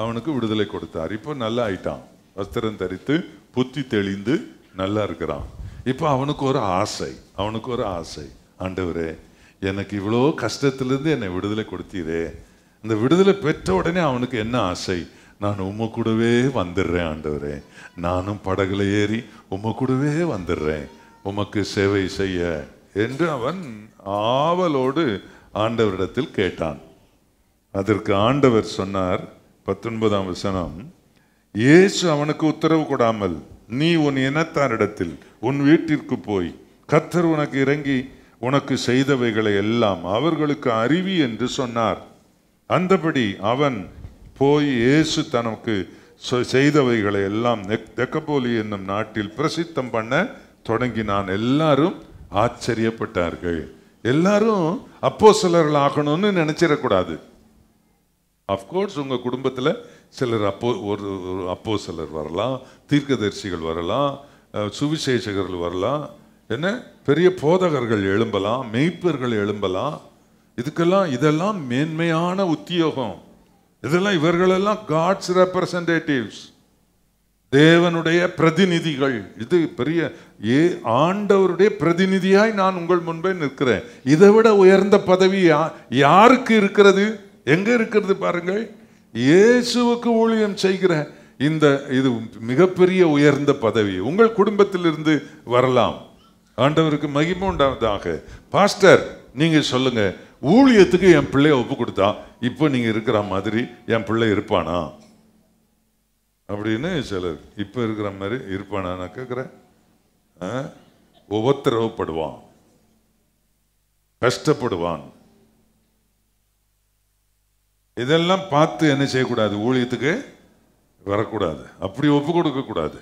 அவனுக்கு விடுதலை கொடுத்தார். இப்போ நல்லா ஆயிட்டான், வஸ்திரம் தரித்து புத்தி தெளிந்து நல்லா இருக்கிறான். இப்போ அவனுக்கு ஒரு ஆசை, ஆண்டவரே எனக்கு இவ்வளோ கஷ்டத்திலிருந்து என்னை விடுதலை கொடுத்தீரே. அந்த விடுதலை பெற்ற உடனே அவனுக்கு என்ன ஆசை? நான் உம்ம கூடவே வந்துடுறேன் ஆண்டவரே, நானும் படகுல ஏறி உம்ம கூடவே வந்துடுறேன் உமக்கு சேவை செய்ய என்று அவன் ஆவலோடு ஆண்டவரிடத்தில் கேட்டான். அதற்கு ஆண்டவர் சொன்னார், 19 இயேசு அவனுக்கு உத்தரவு கொடாமல், நீ உன் இனத்தாரிடத்தில் உன் வீட்டிற்கு போய் கர்த்தர் உனக்கு இறங்கி உனக்கு செய்தவைகளை எல்லாம் அவர்களுக்கு அறிவி என்று சொன்னார். அந்தபடி அவன் போய் இயேசு தனக்கு செய்தவைகளை எல்லாம் தெக்கப்போலி என்னும் நாட்டில் பிரசித்தம் பண்ண தொடங்கினான். எல்லாரும் ஆச்சரியப்பட்டார்கள். எல்லாரும் அப்போஸ்தலர்கள் ஆகணும்னு நினைச்சிடக்கூடாது. அப்கோர்ஸ் உங்க குடும்பத்தில் சிலர் ஒரு அப்போஸ்தலர் வரலாம், தீர்க்கதரிசிகள் வரலாம், சுவிசேஷகர்கள் வரலாம், என்ன பெரிய போதகர்கள் எழும்பலாம், மெய்ப்பர்கள் எழும்பலாம். இதெல்லாம் மேன்மையான உத்தியோகம். இதெல்லாம் இவர்களெல்லாம் காட்ஸ் ரெப்ரசன்டேட்டிவ்ஸ், தேவனுடைய பிரதிநிதிகள். இது பெரிய ஆண்டவருடைய பிரதிநிதியாய் நான் உங்கள் முன்பே நிற்கிறேன். இதை விட உயர்ந்த பதவி யாருக்கு இருக்கிறது? எங்க இருக்கிறது பாருங்கள். இயேசுவுக்கு ஊழியம் செய்கிற இது மிகப்பெரிய உயர்ந்த பதவி உங்கள் குடும்பத்திலிருந்து வரலாம். ஆண்டவருக்கு மகிமை உண்டாவதாக. பாஸ்டர் நீங்க சொல்லுங்க, ஊழியத்துக்கு என் பிள்ளைய ஒப்பு கொடுத்தா இப்போ நீங்க இருக்கிற மாதிரி என் பிள்ளை இருப்பானா அப்படின்னு சிலர் இப்ப இருக்கிற மாதிரி இருப்பானா நான் கேட்கிறேன். உபத்திரவப்படுவான், கஷ்டப்படுவான். இதெல்லாம் பார்த்து என்ன செய்யக்கூடாது? ஊழியத்துக்கு வரக்கூடாது, அப்படி ஒப்பு கொடுக்க கூடாது.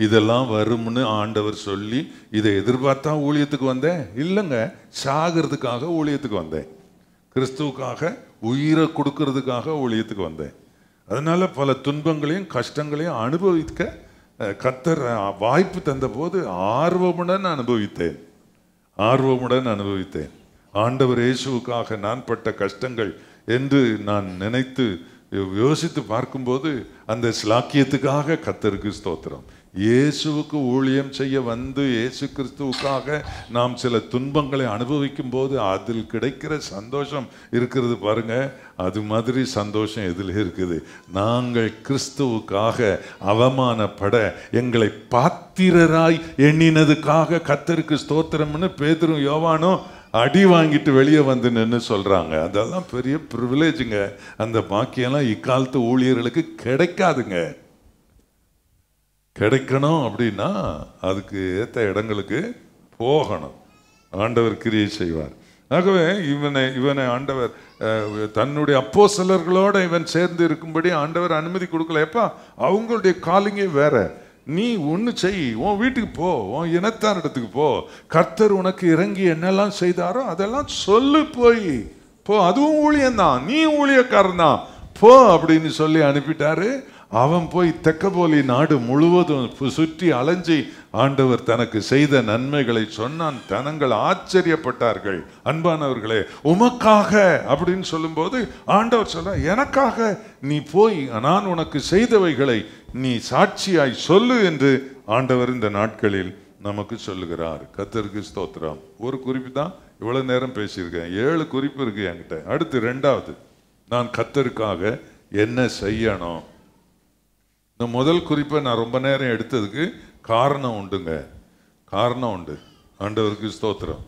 இதெல்லாம் வரும்னு ஆண்டவர் சொல்லி இதை எதிர்பார்த்தா ஊழியத்துக்கு வந்தேன் இல்லைங்க, சாகிறதுக்காக ஊழியத்துக்கு வந்தேன், கிறிஸ்துவுக்காக உயிரை கொடுக்கறதுக்காக ஊழியத்துக்கு வந்தேன். அதனால பல துன்பங்களையும் கஷ்டங்களையும் அனுபவிக்க கர்த்தர் வாய்ப்பு தந்த போது ஆர்வமுடன் அனுபவித்தேன். ஆண்டவர் இயேசுவுக்காக நான் பட்ட கஷ்டங்கள் என்று நான் நினைத்து யோசித்து பார்க்கும்போது அந்த ஸ்லாக்கியத்துக்காக கர்த்தருக்கு ஸ்தோத்திரம். இயேசுவுக்கு ஊழியம் செய்ய வந்து இயேசு கிறிஸ்துவுக்காக நாம் சில துன்பங்களை அனுபவிக்கும் போது அதில் கிடைக்கிற சந்தோஷம் இருக்கிறது பாருங்க. அது மாதிரி சந்தோஷம் எதில் இருக்குது? நாங்கள் கிறிஸ்துவுக்காக அவமானப்பட எங்களை பாத்திரராய் எண்ணினதுக்காக கர்த்தருக்கு ஸ்தோத்திரம்னு பேதுரும் யோவானும் அடி வாங்கிட்டு வெளியே வந்து நின்று சொல்றாங்க. அதெல்லாம் பெரிய ப்ரிவிலேஜுங்க. அந்த பாக்கியெல்லாம் இக்காலத்து ஊழியர்களுக்கு கிடைக்காதுங்க. கிடைக்கணும் அப்படின்னா அதுக்கு ஏற்ற இடங்களுக்கு போகணும். ஆண்டவர் கிரியை செய்வார். ஆகவே இவனை ஆண்டவர் தன்னுடைய அப்போஸ்தலர்களோட இவன் சேர்ந்து இருக்கும்படி ஆண்டவர் அனுமதி கொடுக்கல. எப்பா, அவங்களுடைய காலிங்கே வேற. நீ ஒன்று செய், உன் வீட்டுக்கு போ, உன் இனத்தார் இடத்துக்கு போ, கர்த்தர் உனக்கு இறங்கி என்னெல்லாம் செய்தாரோ அதெல்லாம் சொல்லு, போய் போ, அதுவும் ஊழியம்தான், நீ ஊழியக்காரன் தான், போ அப்படின்னு சொல்லி அனுப்பிட்டாரு. அவன் போய் தெக்கப்போலி நாடு முழுவதும் சுற்றி அலைஞ்சி ஆண்டவர் தனக்கு செய்த நன்மைகளை சொன்னான். ஜனங்கள் ஆச்சரியப்பட்டார்கள். அன்பானவர்களே, உமக்காக அப்படின்னு சொல்லும்போது ஆண்டவர் சொல்ல, எனக்காக நீ போய் நான் உனக்கு செய்தவைகளை நீ சாட்சியாய் சொல்லு என்று ஆண்டவர் இந்த நாட்களில் நமக்கு சொல்லுகிறார். கர்த்தருக்கு ஸ்தோத்திரம். ஒரு குறிப்பு தான் இவ்வளவு நேரம் பேசியிருக்கேன். 7 குறிப்பு இருக்கு என்கிட்ட. அடுத்து 2வது, நான் கர்த்தருக்காக என்ன செய்யணும். இந்த முதல் குறிப்பை நான் ரொம்ப நேரம் எடுத்ததுக்கு காரணம் உண்டுங்க. காரணம் உண்டு. ஆண்டவருக்கு ஸ்தோத்திரம்.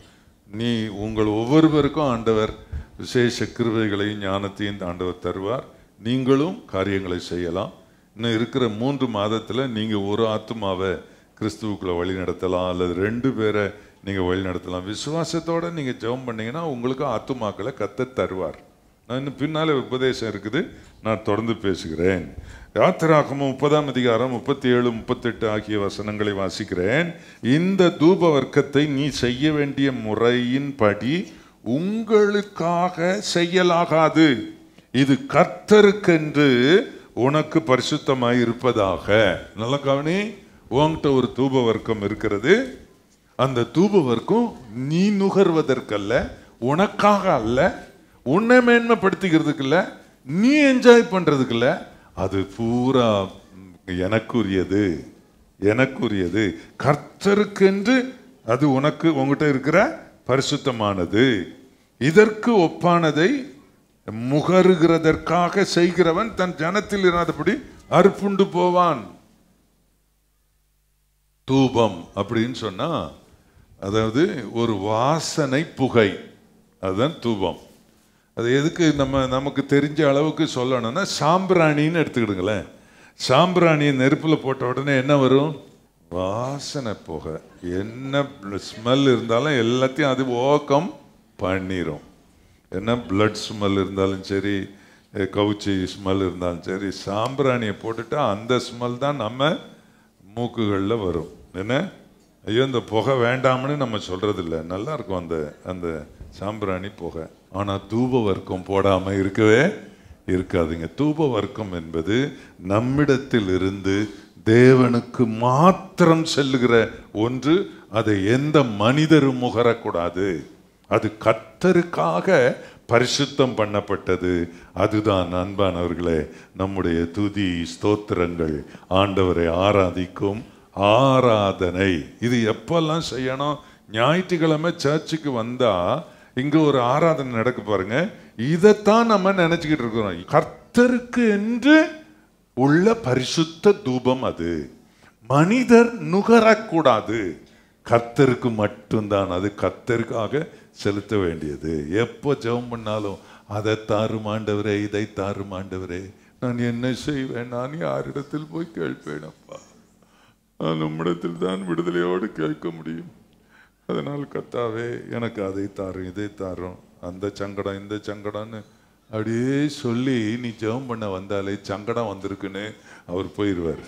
நீ உங்கள் ஒவ்வொருவருக்கும் ஆண்டவர் விசேஷ கிருபைகளையும் ஞானத்தையும் ஆண்டவர் தருவார். நீங்களும் காரியங்களை செய்யலாம். இன்னும் இருக்கிற 3 மாதத்தில் நீங்கள் ஒரு ஆத்துமாவை கிறிஸ்துவுக்குள்ள வழி நடத்தலாம், அல்லது 2 பேரை நீங்கள் வழி நடத்தலாம். விசுவாசத்தோடு நீங்கள் ஜெபம் பண்ணீங்கன்னா உங்களுக்கு ஆத்துமாக்களை கர்த்தர் தருவார். நான் இன்னும் பின்னாலே உபதேசம் இருக்குது, நான் தொடர்ந்து பேசுகிறேன். யாத்திராகமம் 30ஆம் அதிகாரம் 37, 38 ஆகிய வசனங்களை வாசிக்கிறேன். இந்த தூப வர்க்கத்தை நீ செய்ய வேண்டிய முறையின்படி உங்களுக்காக செய்யலாகாது, இது கர்த்தருக்கென்று உனக்கு பரிசுத்தமாய் இருப்பதாக. நல்ல கவனி, உன்கிட்ட ஒரு தூப வர்க்கம் இருக்கிறது. அந்த தூப வர்க்கம் நீ நுகர்வதற்கல்ல, உனக்காக அல்ல, உன்னை மேன்மைப்படுத்திக்கிறதுக்கு இல்லை, நீ என்ஜாய் பண்றதுக்கு இல்லை, அது பூரா எனக்குரியது, எனக்குரியது, கர்த்தருக்கென்று அது உனக்கு உங்ககிட்ட இருக்கிற பரிசுத்தமானது. இதற்கு ஒப்பானதை முகருகிறதற்காக செய்கிறவன் தன் ஜனத்தில் இராதபடி அறுப்புண்டு போவான். தூபம் அப்படின்னு சொன்னா அதாவது ஒரு வாசனை புகை, அதுதான் தூபம். அது எதுக்கு நமக்கு தெரிஞ்ச அளவுக்கு சொல்லணும்னா, சாம்பிராணின்னு எடுத்துக்கிடுங்களேன். சாம்பிராணியை நெருப்பில் போட்ட உடனே என்ன வரும்? வாசனை புகை. என்ன ஸ்மெல் இருந்தாலும் எல்லாத்தையும் அது ஓக்கம் பண்ணிடும். என்ன பிளட் ஸ்மெல் இருந்தாலும் சரி, கவுச்சி ஸ்மெல் இருந்தாலும் சரி, சாம்பிராணியை போட்டுட்டா அந்த ஸ்மெல் தான் நம்ம மூக்குகளில் வரும். என்ன, ஐயோ இந்த புகை வேண்டாம்னு நம்ம சொல்றதில்லை, நல்லா இருக்கும் அந்த அந்த சாம்பிராணி புகை. ஆனால் தூப வர்க்கம் போடாமல் இருக்கவே இருக்காதுங்க. தூப வர்க்கம் என்பது நம்மிடத்தில் இருந்து தேவனுக்கு மாத்திரம் செல்லுகிற ஒன்று. அதை எந்த மனிதரும் முகரக்கூடாது. அது கர்த்தருக்காக பரிசுத்தம் பண்ணப்பட்டது. அதுதான் அன்பானவர்களே நம்முடைய துதி ஸ்தோத்திரங்கள், ஆண்டவரை ஆராதிக்கும் ஆராதனை. இது எப்பெல்லாம் செய்யணும்? ஞாயிற்றுக்கிழமை சர்ச்சுக்கு வந்தா இங்க ஒரு ஆராதனை நடக்க பாருங்க. இதைத்தான் நம்ம நினைச்சுக்கிட்டு இருக்கிறோம். கர்த்தருக்கு என்று உள்ள பரிசுத்த தூபம் அது. மனிதர் நுகரக்கூடாது, கர்த்தருக்கு மட்டும்தான். அது கர்த்தருக்காக செலுத்த வேண்டியது. எப்போ ஜெபம் பண்ணாலும் அதை தாரும் ஆண்டவரே, இதை தாரும் ஆண்டவரே, நான் என்ன செய்வேன், நான் யாரிடத்தில் போய் கேட்பேனப்பா, நான் நம்மிடத்தில் தான் விடுதலையோடு கேட்க முடியும். அதனால் கர்த்தாவே எனக்கு அதை தாரும், இதை தாரும், அந்த சங்கடம் இந்த சங்கடம்னு அப்படியே சொல்லி நீ ஜெபம் பண்ண வந்தாலே சங்கடம் வந்திருக்குன்னு அவர் போயிடுவார்.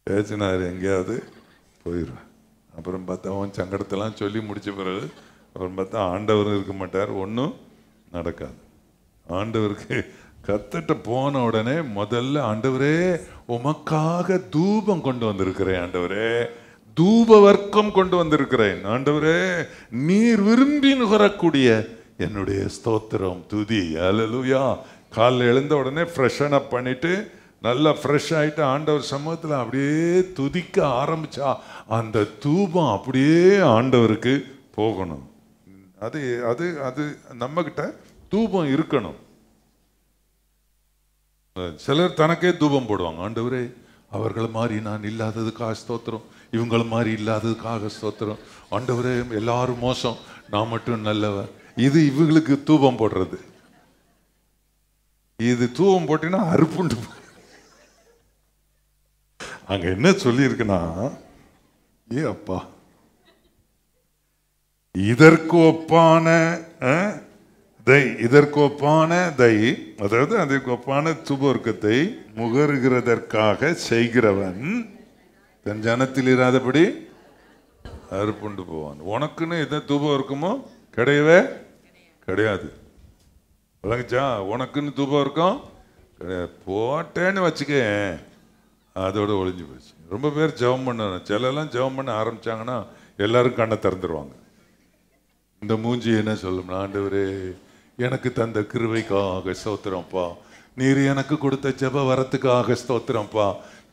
பேசினார் எங்கேயாவது போயிடுவார். அப்புறம் பார்த்தா அவன் சங்கடத்தெல்லாம் சொல்லி முடிச்ச பிறகு அப்புறம் பார்த்தா ஆண்டவர் இருக்க மாட்டார், ஒன்றும் நடக்காது. ஆண்டவருக்கு கர்த்தர்ட்ட போன உடனே முதல்ல, ஆண்டவரே உமக்காக தூபம் கொண்டு வந்திருக்கிறேன், ஆண்டவரே தூப வர்க்கம் கொண்டு வந்திருக்கிறேன், ஆண்டவரே நீர் விரும்பி நுகரக்கூடிய என்னுடைய ஸ்தோத்திரம் துதி. அல்லேலூயா. காலைல எழுந்த உடனே ஃப்ரெஷ்ஷன் அப் பண்ணிட்டு நல்லா ஃப்ரெஷ் ஆகிட்டு ஆண்டவர் சமூகத்தில் அப்படியே துதிக்க ஆரம்பிச்சா அந்த தூபம் அப்படியே ஆண்டவருக்கு போகணும். அது அது அது நம்மகிட்ட தூபம் இருக்கணும். சிலர் தனக்கே தூபம் போடுவாங்க. ஆண்டவரே அவர்கள் மாதிரி நான் இல்லாததுக்காக ஸ்தோத்திரம், இவங்கள மாதிரி இல்லாததுக்காக ஸ்தோத்திரம். ஆண்டவரே எல்லாரும் மோசம், நான் மட்டும் நல்லவன். இது இவங்களுக்கு தூபம் போடுறது. இது தூபம் போட்டினா அறுப்புண்டு. அங்க என்ன சொல்லி இருக்குன்னா, ஏ அப்பா, இதற்கு ஒப்பான தை, அதாவது அதற்கு ஒப்பான துபோர்க்கத்தை முகருகிறதற்காக செய்கிறவன் தன் ஜனத்தில் இராதபடி அறுப்புண்டு போவான். உனக்குன்னு எதை தூபம் இருக்குமோ கிடையவே கிடையாது. விளங்குச்சா? உனக்குன்னு தூபம் இருக்கும் கிடையாது. போட்டேன்னு வச்சுக்க, அதோட ஒளிஞ்சு போச்சு. ரொம்ப பேர் ஜெபம் பண்ணணும். சிலெல்லாம் ஜெபம் பண்ண ஆரம்பிச்சாங்கன்னா எல்லாரும் கண்ணை திறந்துருவாங்க. இந்த மூஞ்சி என்ன சொல்லும், ஆண்டவரே எனக்கு தந்த கிருபைக்காக ஸ்தோத்திரம்ப்பா, நீர் எனக்கு கொடுத்த ஜெப வரத்துக்காக ஸ்தோத்திரம்ப்பா,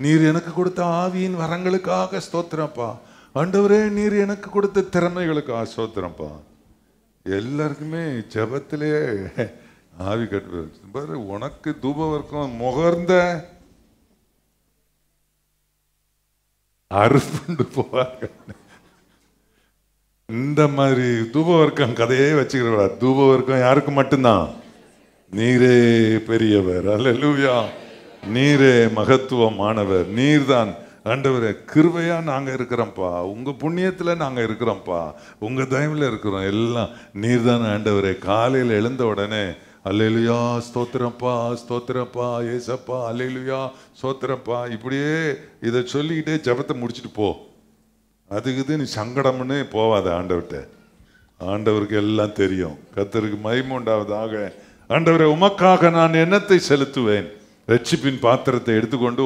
நீர் எனக்கு கொடுத்த ஆவியின் வரங்களுக்காக ஸ்தோத்திரம்ப்பா, ஆண்டவரே நீர் எனக்கு கொடுத்த திறமைகளுக்காக ஸ்தோத்திரம்ப்பா. எல்லாருக்குமே ஜெபத்திலே ஆவி கட்டு. உனக்கு தூபவர்க்கம் முகர்ந்த அறுப்புண்டு போவார்கள். இந்த மாதிரி தூபவர்க்கம் கதையே வச்சுக்கிறவா. தூபவர்க்கம் யாருக்கு மட்டும்தான்? நீரே பெரியவர், அல்லேலூயா, நீரே மகத்துவமானவர், நீர்தான் ஆண்டவரே. கிருபையா நாங்க இருக்கிறோம்ப்பா, உங்க புண்ணியத்துல நாங்க இருக்கிறோம்ப்பா, உங்க தயவுல இருக்கிறோம், எல்லாம் நீர்தான் ஆண்டவரே. காலையில் எழுந்த உடனே அல்லேலூயா ஸ்தோத்திரப்பா, ஸ்தோத்திரப்பா ஏசப்பா, அல்லேலூயா ஸ்தோத்திரப்பா, இப்படியே இதை சொல்லிக்கிட்டே ஜபத்தை முடிச்சுட்டு போ. அதுக்கு நீ சங்கடம்னு போவாத ஆண்டவர்கிட்ட. ஆண்டவருக்கு எல்லாம் தெரியும். கர்த்தருக்கு மகிமை உண்டாவதாக. ஆண்டவரே உமக்காக நான் எண்ணத்தை செலுத்துவேன், ரட்சிப்பின் பாத்திரத்தை எடுத்துக்கொண்டு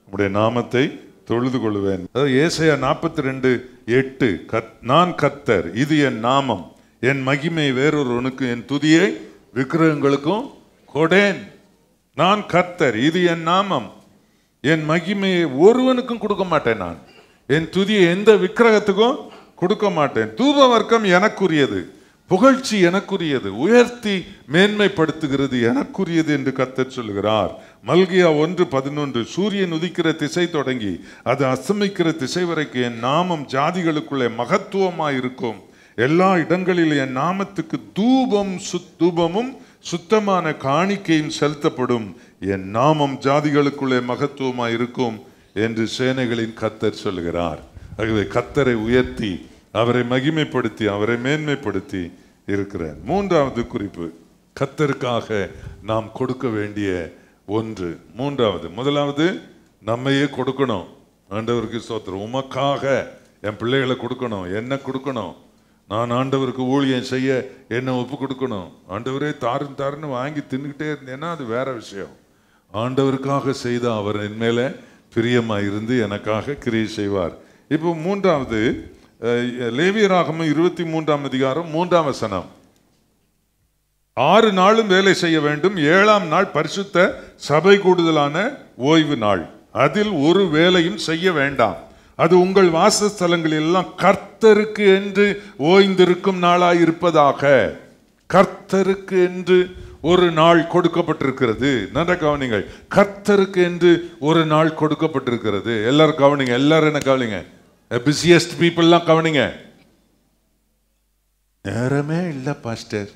உம்முடைய நாமத்தை தொழுது கொள்வேன். அதாவது ஏசாயா 42:8, நான் கர்த்தர், இது என் நாமம், என் மகிமை வேறொருவனுக்கு, என் துதியை விக்கிரகங்களுக்கும் கொடேன். நான் கர்த்தர், இது என் நாமம், என் மகிமையை ஒருவனுக்கும் கொடுக்க மாட்டேன், நான் என் துதியை எந்த விக்கிரகத்துக்கும் கொடுக்க மாட்டேன். தூப வர்க்கம் எனக்குரியது, புகழ்ச்சி எனக்குரியது, உயர்த்தி மேன்மைப்படுத்துகிறது எனக்குரியது என்று கர்த்தர் சொல்லுகிறார். மல்கியா 1:11, சூரியன் உதிக்கிற திசை தொடங்கி அது அஸ்தமிக்கிற திசை வரைக்கும் என் நாமம் ஜாதிகளுக்குள்ளே மகத்துவமாயிருக்கும். எல்லா இடங்களிலும் என் நாமத்துக்கு தூபமும் சுத்தமான காணிக்கையும் செலுத்தப்படும். என் நாமம் ஜாதிகளுக்குள்ளே மகத்துவமாயிருக்கும் என்று சேனைகளின் கர்த்தர் சொல்லுகிறார். ஆகவே கர்த்தரை உயர்த்தி அவரை மகிமைப்படுத்தி அவரை மேன்மைப்படுத்தி இருக்கிறார். மூன்றாவது குறிப்பு, கர்த்தருக்காக நாம் கொடுக்க வேண்டிய ஒன்று. முதலாவது நம்மையே கொடுக்கணும். ஆண்டவருக்கு ஸ்தோத்திரம். உமக்காக என் பிள்ளைகளை கொடுக்கணும், என்ன கொடுக்கணும். நான் ஆண்டவருக்கு ஊழியம் செய்ய என்ன ஒப்பு கொடுக்கணும். ஆண்டவரே தாருன்னு வாங்கி தின்னுக்கிட்டே இருந்தேன்னா அது வேற விஷயம். ஆண்டவருக்காக செய்த அவர் என் மேல பிரியமா இருந்து எனக்காக கிரியை செய்வார். இப்போ மூன்றாவது, லேவியராகமம் 23:3 6 நாளும் வேலை செய்ய வேண்டும், 7ஆம் நாள் பரிசுத்த சபை கூடுதலான ஓய்வு நாள், அதில் ஒரு வேலையும் செய்ய வேண்டாம். அது உங்கள் வாசஸ்தலங்களில் எல்லாம் கர்த்தருக்கு என்று ஓய்ந்திருக்கும் நாளாய் இருப்பதாக. கர்த்தருக்கு என்று ஒரு நாள் கொடுக்கப்பட்டிருக்கிறது. நல்ல கவனிங்கள், கர்த்தருக்கு என்று ஒரு நாள் கொடுக்கப்பட்டிருக்கிறது. எல்லாரும் கவனிங்க, எல்லாரும் என்ன கவனிங்க, பிஸியஸ்ட் பீப்புள்லாம் கவனிங்க. நேரமே இல்லை பாஸ்டர்,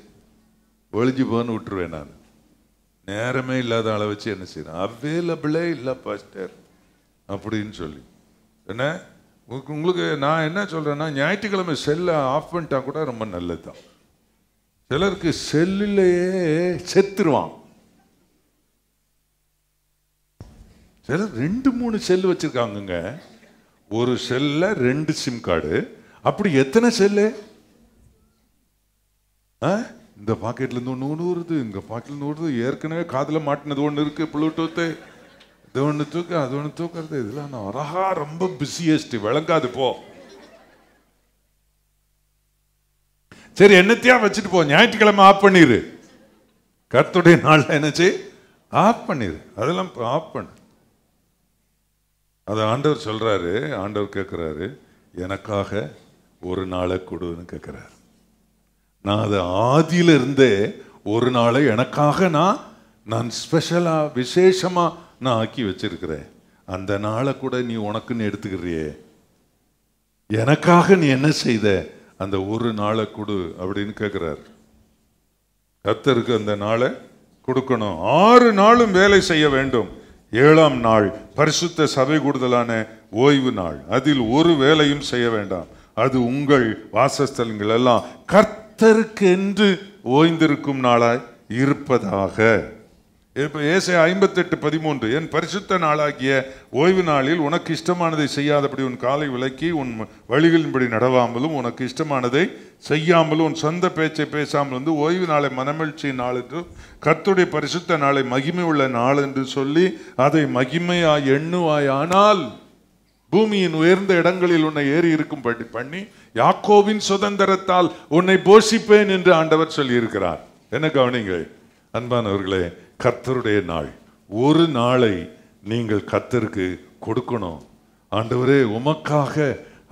ஒழிஞ்சு போன்னு விட்டுருவேன் நான். நேரமே இல்லாத ஆளை வச்சு என்ன செய்யணும், அவைலபிளே இல்லை பாஸ்டர் அப்படின்னு சொல்லி என்ன உங்களுக்கு நான் என்ன சொல்றேன்னா, ஞாயிற்றுக்கிழமை செல்லை ஆஃப் பண்ணிட்டா கூட ரொம்ப நல்லது தான். சிலருக்கு செல்லிலேயே செத்துருவான். சிலர் 2-3 செல் வச்சிருக்காங்க. ஒரு செல்ல 2 சிம் கார்டு. அப்படி எத்தனை செல்லு? இந்த பாக்கெட்ல இருந்து ஒன்று வருது, இங்க பாக்கெட்ல இருந்து வருது, ஏற்கனவே காதுல மாட்டினது ஒன்று இருக்கு, ப்ளூடூத்து, இது ஒன்று தூக்க அது ஒன்று தூக்குறது. இதெல்லாம் நான் அழகா ரொம்ப பிஸியஸ்ட், விளங்காது போ. சரி என்னத்தையா வச்சுட்டு போ, ஞாயிற்றுக்கிழமை ஆஃப் பண்ணிரு. கர்த்தருடைய நாள்ல என்னச்சு ஆஃப் பண்ணிரு, அதெல்லாம் ஆஃப் பண்ணு. அதை ஆண்டவர் சொல்றாரு. ஆண்டவர் கேட்கிறாரு, எனக்காக ஒரு நாளை கொடுன்னு கேட்கிறாரு. நான் அதை ஆதியில இருந்தே ஒரு நாளை எனக்காக நான் ஸ்பெஷலா விசேஷமா நான் ஆக்கி வச்சிருக்கிறேன். அந்த நாளை கூட நீ உனக்குன்னு எடுத்துக்கிறியே, எனக்காக நீ என்ன செய்த, அந்த ஒரு நாளை கொடு அப்படின்னு கேட்கிறார். கர்த்தருக்கு அந்த நாளை கொடுக்கணும். 6 நாளும் வேலை செய்ய வேண்டும். 7ஆம் நாள் பரிசுத்த சபை கூடுதலான ஓய்வு நாள். அதில் ஒரு வேலையும் செய்ய வேண்டாம். அது உங்கள் வாசஸ்தலங்கள் எல்லாம் கர்த்தருக்கு என்று ஓய்ந்திருக்கும் நாளாய் இருப்பதாக. இப்ப ஏசாயா 58:13, என் பரிசுத்த நாளாகிய ஓய்வு நாளில் உனக்கு இஷ்டமானதை செய்யாதபடி உன் காலை விலக்கி உன் வழிகளின்படி நடவாமலும் உனக்கு இஷ்டமானதை செய்யாமலும் உன் சொந்த பேச்சை பேசாமல் வந்து ஓய்வு நாளை மனமகிழ்ச்சி நாள் என்று கர்த்தருடைய பரிசுத்த நாளை மகிமை உள்ள நாள் என்று சொல்லி அதை மகிமையாய் எண்ணுவாய். ஆனால் பூமியின் உயர்ந்த இடங்களில் உன்னை ஏறி இருக்கும்படி பண்ணி யாக்கோவின் சுதந்திரத்தால் உன்னை போஷிப்பேன் என்று ஆண்டவர் சொல்லி இருக்கிறார். என்ன கவனிங்கள் அன்பானவர்களே, கர்த்தருடைய நாள், ஒரு நாளை நீங்கள் கர்த்தருக்கு கொடுக்கணும். ஆண்டவரே உமக்காக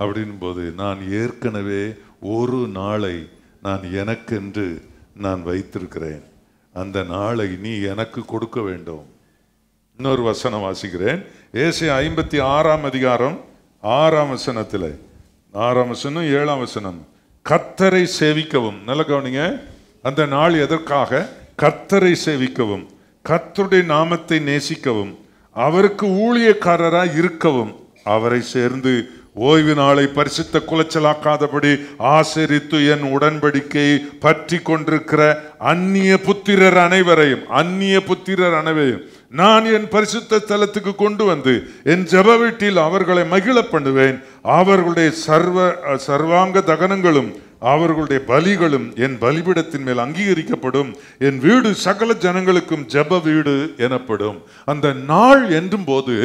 அப்படின் போது நான் ஏற்கனவே ஒரு நாளை நான் எனக்கென்று நான் வைத்திருக்கிறேன். அந்த நாளை நீ எனக்கு கொடுக்க வேண்டும். இன்னொரு வசனம் வாசிக்கிறேன். ஏசாயா 56ஆம் அதிகாரம் 6ஆம் வசனத்தில், 6ஆம் வசனம் 7ஆம் வசனம், கர்த்தரை சேவிக்கவும். நல்ல கவனிங்க, அந்த நாள் எதற்காக? கர்த்தரை சேவிக்கவும், கர்த்தருடைய நாமத்தை நேசிக்கவும், அவருக்கு ஊழியக்காரராய் இருக்கவும், அவரை சேர்ந்து ஓய்வு நாளை பரிசுத்த குலைச்சலாக்காதபடி ஆசரித்து என் உடன்படிக்கையை பற்றி கொண்டிருக்கிற அந்நிய புத்திரர் அனைவரையும் நான் என் பரிசுத்த ஸ்தலத்துக்கு கொண்டு வந்து என் ஜெப வீட்டில் அவர்களை மகிழ பண்ணுவேன். அவர்களுடைய சர்வாங்க தகனங்களும் அவர்களுடைய பலிகளும் என் பலிபீடத்தின் மேல் அங்கீகரிக்கப்படும். என் வீடு சகல ஜனங்களுக்கும் ஜெப வீடு எனப்படும். அந்த நாள் என்றும் போது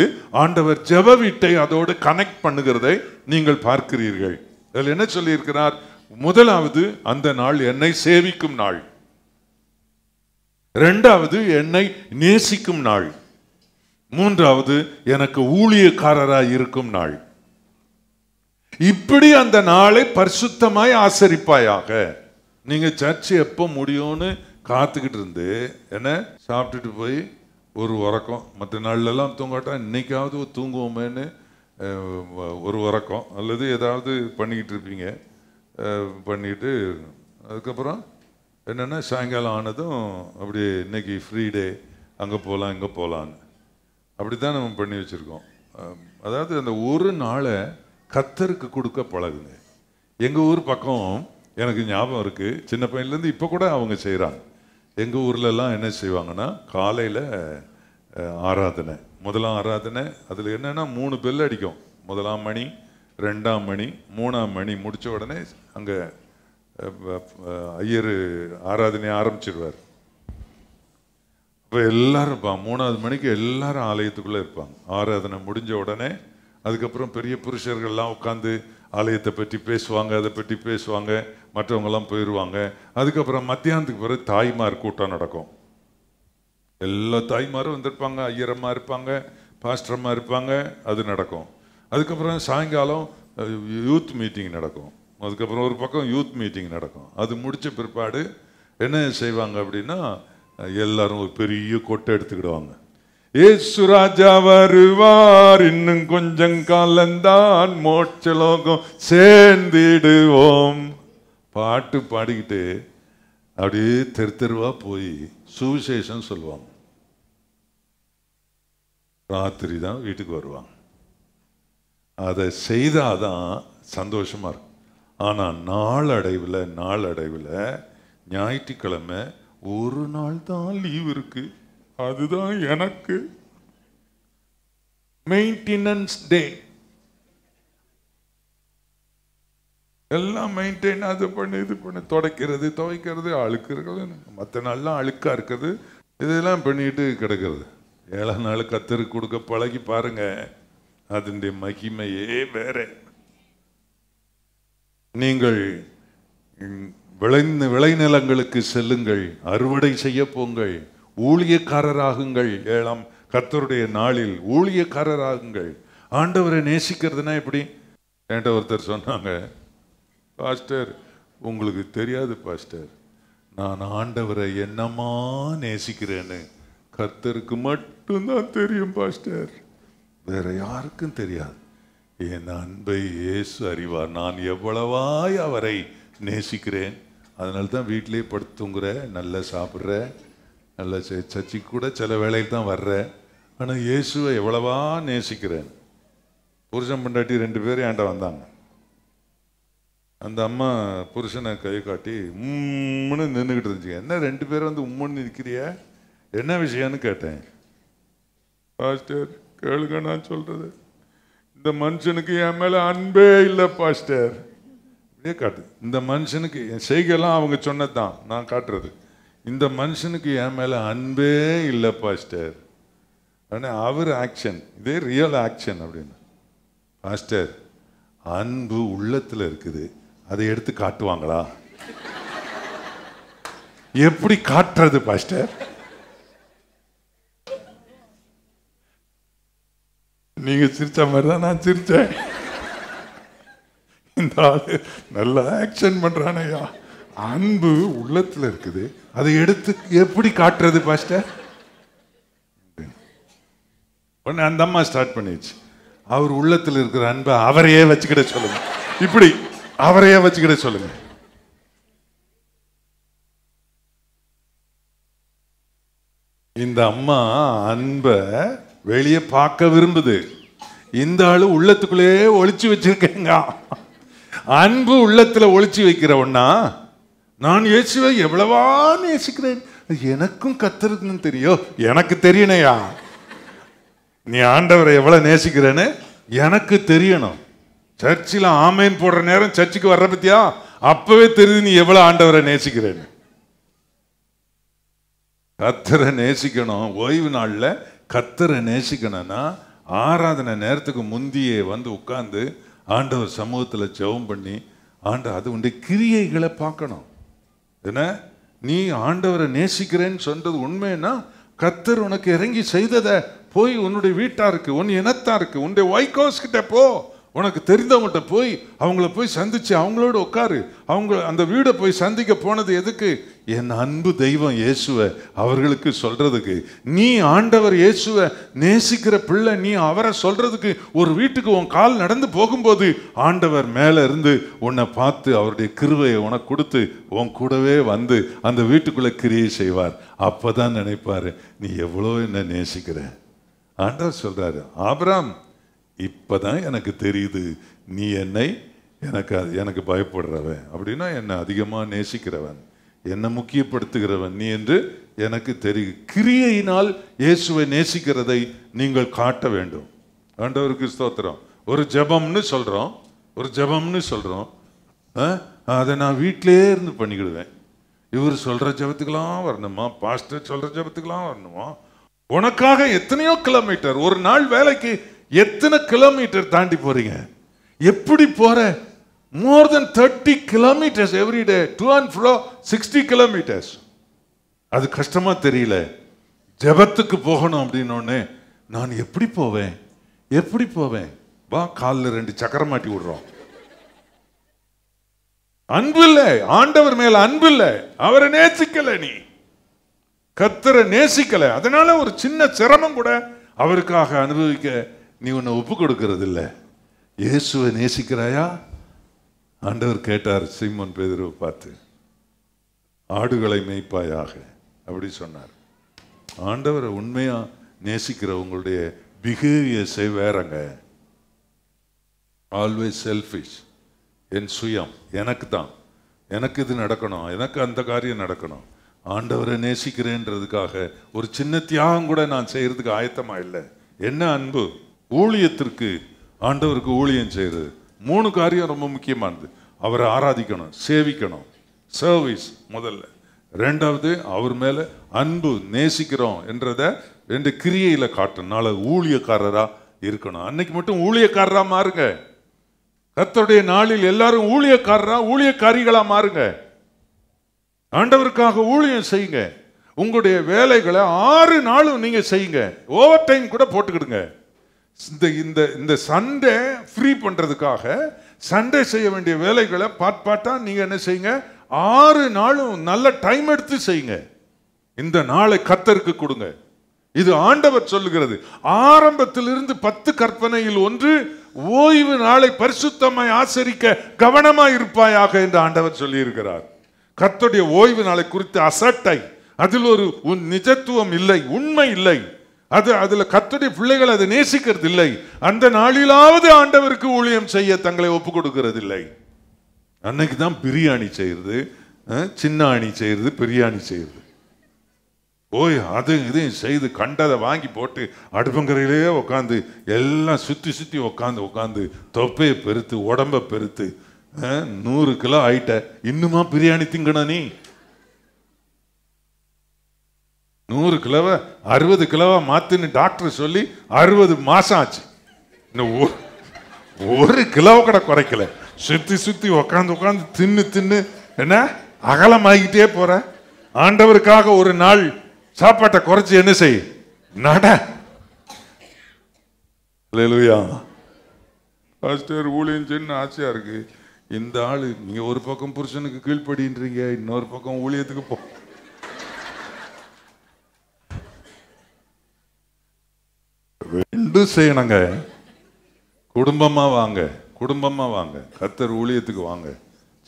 ஆண்டவர் ஜெப வீட்டை அதோடு கனெக்ட் பண்ணுகிறதை நீங்கள் பார்க்கிறீர்கள். அதில் என்ன சொல்லி இருக்கிறார்? முதலாவது, அந்த நாள் என்னை சேவிக்கும் நாள். 2வது, என்னை நேசிக்கும் நாள். 3வது, எனக்கு ஊழியக்காரராய் இருக்கும் நாள். இப்படி அந்த நாளை பரிசுத்தமாய் ஆசரிப்பாயாக. நீங்க சர்ச் எப்போ முடியும்னு காத்துக்கிட்டு இருந்து என்ன சாப்பிட்டுட்டு போய் ஒரு உறக்கம், மற்ற நாள்லாம் தூங்காட்டா இன்னைக்காவது தூங்குவோமேன்னு ஒரு உறக்கம் அல்லது ஏதாவது பண்ணிக்கிட்டு இருப்பீங்க. பண்ணிட்டு அதுக்கப்புறம் என்னென்னா சாயங்காலம் ஆனதும் அப்படியே இன்னைக்கு ஃப்ரீ டே, அங்கே போகலாம் இங்கே போகலான்னு அப்படி தான் நம்ம பண்ணி வச்சுருக்கோம். அதாவது அந்த ஒரு நாளை கர்த்தருக்கு கொடுக்க பழகுங்க. எங்கள் ஊர் பக்கம் எனக்கு ஞாபகம் இருக்குது, சின்ன பையன்லேருந்து இப்போ கூட அவங்க செய்கிறாங்க. எங்கள் ஊர்லலாம் என்ன செய்வாங்கன்னா, காலையில் ஆராதனை, முதலாம் ஆராதனை. அதில் என்னென்னா 3 பெல் அடிக்கும். 1ஆம் மணி, 2ஆம் மணி, 3ஆம் மணி முடித்த உடனே அங்கே ஐயர் ஆராதனையை ஆரம்பிச்சிடுவார். இப்போ எல்லாரும் இருப்பாங்க. 3வது மணிக்கு எல்லாரும் ஆலயத்துக்குள்ளே இருப்பாங்க. ஆராதனை முடிஞ்ச உடனே அதுக்கப்புறம் பெரிய புருஷர்கள்லாம் உட்காந்து ஆலயத்தை பற்றி பேசுவாங்க, அதை பற்றி பேசுவாங்க, மற்றவங்கெல்லாம் போயிடுவாங்க. அதுக்கப்புறம் மத்தியானத்துக்கு பிறகு தாய்மார் கூட்டம் நடக்கும். எல்லா தாய்மாரும் வந்திருப்பாங்க, ஐயரம்மா இருப்பாங்க, பாஸ்டரம்மா இருப்பாங்க, அது நடக்கும். அதுக்கப்புறம் சாயங்காலம் யூத் மீட்டிங் நடக்கும். அதுக்கப்புறம் ஒரு பக்கம் யூத் மீட்டிங் நடக்கும். அது முடித்த பிற்பாடு என்ன செய்வாங்க அப்படின்னா, எல்லாரும் ஒரு பெரிய கொட்டை எடுத்துக்கிடுவாங்க. ஏசு ராஜா வருவார், இன்னும் கொஞ்சம் காலந்தான், மோட்சலோகம் சேர்ந்திடுவோம் பாட்டு பாடிக்கிட்டு அப்படியே தெருவா போய் சுவிசேஷம் சொல்லுவாங்க. ராத்திரி தான் வீட்டுக்கு வருவாங்க. அதை செய்தாதான் சந்தோஷமா இருக்கும். ஆனா நாளடைவில் ஞாயிற்றுக்கிழமை ஒரு நாள் தான் லீவ் இருக்கு, அதுதான் எனக்கு மெயின்டெனன்ஸ் டே. எல்லாம் மெயின்டைன், அது பண்ணி இது பண்ணி துடைக்கிறது, துவைக்கிறது, அழுக்கிறது, மற்ற நாள்லாம் அழுக்கா இருக்குது, இதெல்லாம் பண்ணிட்டு கிடக்கிறது. 7ஆம் நாள் கர்த்தருக்கு கொடுக்க பழகி பாருங்க, அதனுடைய மகிமையே வேற. நீங்கள் விளைநிலங்களுக்கு செல்லுங்கள், அறுவடை செய்ய போங்கள், ஊழியக்காரராகுங்கள். 7ஆம் கர்த்தருடைய நாளில் ஊழியக்காரராகுங்கள். ஆண்டவரை நேசிக்கிறதுனா எப்படி? என்கிட்ட ஒருத்தர் சொன்னாங்க, பாஸ்டர் உங்களுக்கு தெரியாது பாஸ்டர், நான் ஆண்டவரை என்னமா நேசிக்கிறேன்னு கர்த்தருக்கு மட்டும்தான் தெரியும் பாஸ்டர். வேற யாருக்கும் தெரியாது. என் அன்பை இயேசு அறிவார், நான் எவ்வளவாய் அவரை நேசிக்கிறேன். அதனால தான் வீட்டிலேயே படுத்துங்கிற, நல்லா சாப்பிட்ற, நல்லா சர்ச்சைக்கு கூட சில வேளையில் தான் வர்ற. ஆனால் இயேசுவை எவ்வளவா நேசிக்கிறேன். புருஷன் பொண்டாட்டி 2 பேரும் ஏன்டா வந்தாங்க. அந்த அம்மா புருஷனை கை காட்டி உம்முன்னு நின்றுக்கிட்டு இருந்துச்சு. என்ன 2 பேரும் வந்து உம்முன்னு நிற்கிறிய, என்ன விஷயம்னு கேட்டேன். பாஸ்டர் கேளுங்க, நான் சொல்றது, இந்த மனுஷனுக்கு என் மேல அன்பே இல்லை பாஸ்டர். அப்படியே காட்டு. இந்த மனுஷனுக்கு என் செய்கையெல்லாம் அவங்க சொன்னதுதான் நான் காட்டுறது. இந்த மனுஷனுக்கு என் மேல அன்பே இல்லை பாஸ்டர். ஆனால் அவர் ஆக்ஷன், இதே ரியல் ஆக்ஷன் அப்படின்னு. பாஸ்டர், அன்பு உள்ளத்துல இருக்குது, அதை எடுத்து காட்டுவாங்களா? எப்படி காட்டுறது பாஸ்டர்? நீங்க சிரிச்ச மாதிரி தான் நான் சிரிச்சேன். இந்த ஆளு நல்லா ஆக்ஷன் பண்றானையா. அன்பு உள்ளத்துல இருக்குது, அதை எடுத்து எப்படி காட்டுறது பாஸ்டர்? அந்த அம்மா ஸ்டார்ட் பண்ணிடுச்சு. அவர் உள்ளத்தில் இருக்கிற அன்பை அவரையே வச்சுக்கிட சொல்லுங்க. இப்படி அவரையே வச்சுக்கிட சொல்லுங்க. இந்த அம்மா அன்பை வெளியே பார்க்க விரும்புது. இந்த ஆளு உள்ளத்துக்குள்ளேயே ஒளிச்சு வச்சிருக்கேங்க. அன்பு உள்ளத்துல ஒளிச்சு வைக்கிறவன்னா, நான் இயேசுவை எவ்வளவா நேசிக்கிறேன், எனக்கும் கத்தருக்குன்னு தெரியும். எனக்கு தெரியணையா நீ ஆண்டவரை எவ்வளவு நேசிக்கிறேன்னு எனக்கு தெரியணும். சர்ச்சில் ஆமேன் போடுற நேரம் சர்ச்சுக்கு வர்ற பத்தியா, அப்பவே தெரியுது நீ எவ்வளவு ஆண்டவரை நேசிக்கிறேன்னு. கத்தரை நேசிக்கணும். ஓய்வு நாள்ல கத்தரை நேசிக்கணும்னா ஆராதனை நேரத்துக்கு முந்தியே வந்து உட்கார்ந்து ஆண்டவர் சமூகத்துல ஜெபம் பண்ணி, அது உன்னுடைய கிரியைகளை பார்க்கணும். என்ன, நீ ஆண்டவரை நேசிக்கிறேன்னு சொன்னது உண்மைன்னா, கத்தர் உனக்கு இறங்கி செய்ததை போய் உன்னுடைய வீட்டாருக்கு, உன் இனத்தாருக்கு, உன்னுடைய வைகோஸ் கிட்ட போ, உனக்கு தெரிந்தவங்கள்ட்ட போய் அவங்கள போய் சந்திச்சு அவங்களோட உட்காரு. அவங்க அந்த வீடை போய் சந்திக்க போனது எதுக்கு? என் அன்பு தெய்வம் இயேசுவை அவர்களுக்கு சொல்றதுக்கு. நீ ஆண்டவர் இயேசுவை நேசிக்கிற பிள்ளை, நீ அவரை சொல்றதுக்கு ஒரு வீட்டுக்கு உன் கால் நடந்து போகும்போது ஆண்டவர் மேல இருந்து உன்னை பார்த்து அவருடைய கிருபையை உனக்கு கொடுத்து உன் கூடவே வந்து அந்த வீட்டுக்குள்ள கிரியை செய்வார். அப்பதான் நினைப்பாரு, நீ எவ்வளோ என்ன நேசிக்கிற. ஆண்டவர் சொல்றாரு, ஆபிரகாம், இப்பதான் எனக்கு தெரியுது நீ எனக்கு பயப்படுறவன் அப்படின்னா, என்னை அதிகமா நேசிக்கிறவன், என்னை முக்கியப்படுத்துகிறவன் நீ என்று எனக்கு தெரியும். கிரியையினால் இயேசுவை நேசிக்கிறதை நீங்கள் காட்ட வேண்டும். ஆண்டவருக்கு ஸ்தோத்திரம். ஒரு ஜெபம்னு சொல்றோம், அதை நான் வீட்டிலே இருந்து பண்ணிக்கிடுவேன். இவர் சொல்ற ஜெபத்துக்கெல்லாம் வரணுமா? பாஸ்டர் சொல்ற ஜெபத்துக்கெல்லாம் வரணுமா? உனக்காக எத்தனையோ கிலோமீட்டர், ஒரு நாள் வேலைக்கு எத்தனை கிலோமீட்டர் தாண்டி போறீங்க? எப்படி போற? more than 30 kilometers every day, to and fro 60 kilometers. அது கஷ்டமா தெரியல. ஜெபத்துக்கு போகணும் அப்படின்னோடனே நான் எப்படி போவேன்? வா, காலில் 2 சக்கரம் மாட்டி விடுறோம். அன்பு இல்லை, ஆண்டவர் மேல அன்பு இல்லை, அவரை நேசிக்கல, நீ கர்த்தரை நேசிக்கல. அதனால ஒரு சின்ன சிரமம் கூட அவருக்காக அனுபவிக்க நீ உன்னை ஒப்பு கொடுக்கிறது இல்லை. இயேசுவை நேசிக்கிறாயா? ஆண்டவர் கேட்டார் சீமோன் பேதுருவை பார்த்து, ஆடுகளை மேய்ப்பாயாக அப்படி சொன்னார். ஆண்டவரை உண்மையா நேசிக்கிற உங்களுடைய பிஹேவியர்ஸை வேறங்க. ஆல்வேஸ் செல்ஃபிஷ், என் சுயம், எனக்கு இது நடக்கணும், எனக்கு அந்த காரியம் நடக்கணும். ஆண்டவரை நேசிக்கிறேன்றதுக்காக ஒரு சின்ன தியாகம் கூட நான் செய்யறதுக்கு ஆயத்தமா இல்லை. என்ன அன்பு! ஊழியத்திற்கு, ஆண்டவருக்கு ஊழியம் செய்யறது 3 காரியம் ரொம்ப முக்கியமானது. அவரை ஆராதிக்கணும், சேவிக்கணும், சர்வீஸ் முதல்ல. 2வது அவர் மேல அன்பு, நேசிக்கிறோம் என்றத 2 கிரியையில காட்டணும். நாளை ஊழியக்காரரா இருக்கணும். அன்னைக்கு மட்டும் ஊழியக்காரரா மாறுங்க. கர்த்தருடைய நாளில் எல்லாரும் ஊழியக்காரிகளா மாறுங்க. ஆண்டவருக்காக ஊழியம் செய்யுங்க. உங்களுடைய வேலைகளை 6 நாளும் நீங்க செய்யுங்க. ஓவர் டைம் கூட போட்டுக்கிடுங்க. இந்த சண்டே ஃப்ரீ பண்றதுக்காக சண்டே செய்ய வேண்டிய வேலைகளை பாட்டா நீங்க என்ன செய்யுங்க, 6 நாளும் நல்ல டைம் எடுத்து செய்யுங்க. இந்த நாளை கர்த்தருக்கு கொடுங்க. இது ஆண்டவர் சொல்லுகிறது. ஆரம்பத்திலிருந்து 10 கற்பனையில் ஒன்று, ஓய்வு நாளை பரிசுத்தமாய் ஆசரிக்க கவனமாய் இருப்பாயாக என்று ஆண்டவர் சொல்லி இருக்கிறார். கர்த்தருடைய ஓய்வு நாளை குறித்து அசட்டை, அதில் ஒரு நிஜத்துவம் இல்லை, உண்மை இல்லை. அதுல கர்த்தருடைய பிள்ளைகள் அதை நேசிக்கிறது இல்லை. அந்த நாளிலாவது ஆண்டவருக்கு ஊழியம் செய்ய தங்களை ஒப்பு கொடுக்கிறது இல்லை. அன்னைக்கு தான் பிரியாணி செய்யறது, சின்ன அணி செய்யறது, பிரியாணி செய்யறது. ஓய் அது இதையும் செய்து கண்டதை வாங்கி போட்டு அடுப்பங்கரையிலேயே உட்காந்து எல்லாம் சுத்தி சுத்தி உட்காந்து தொப்பையை பெருத்து உடம்ப பெருத்து 100 கிலோ ஆயிட்ட, இன்னுமா பிரியாணி திங்கணும்? நீ 100 கிலோவை 60 கிலோவா மாத்துன்னு டாக்டர் சொல்லி 60 மாசம் ஆச்சு. இன்னும் 1 கிலோ கூட குறைக்கல. சுத்தி சுத்தி உட்காந்து தின்னு என்ன அகலமாகிட்டே போற. ஆண்டவருக்காக ஒரு நாள் சாப்பாட்டை குறைச்சு என்ன செய், நட. அல்லேலூயா. பாஸ்டர் ஊழியம் செய்யணும்னு ஆசையா இருக்கு. இந்த ஆளு நீங்க ஒரு பக்கம் புருஷனுக்கு கீழ்ப்படின்றீங்க, இன்னொரு பக்கம் ஊழியத்துக்கு போ. ரெண்டும் செய்யணுங்க. குடும்பமா வாங்க, குடும்பமா வாங்க, கர்த்தர் ஊழியத்துக்கு வாங்க.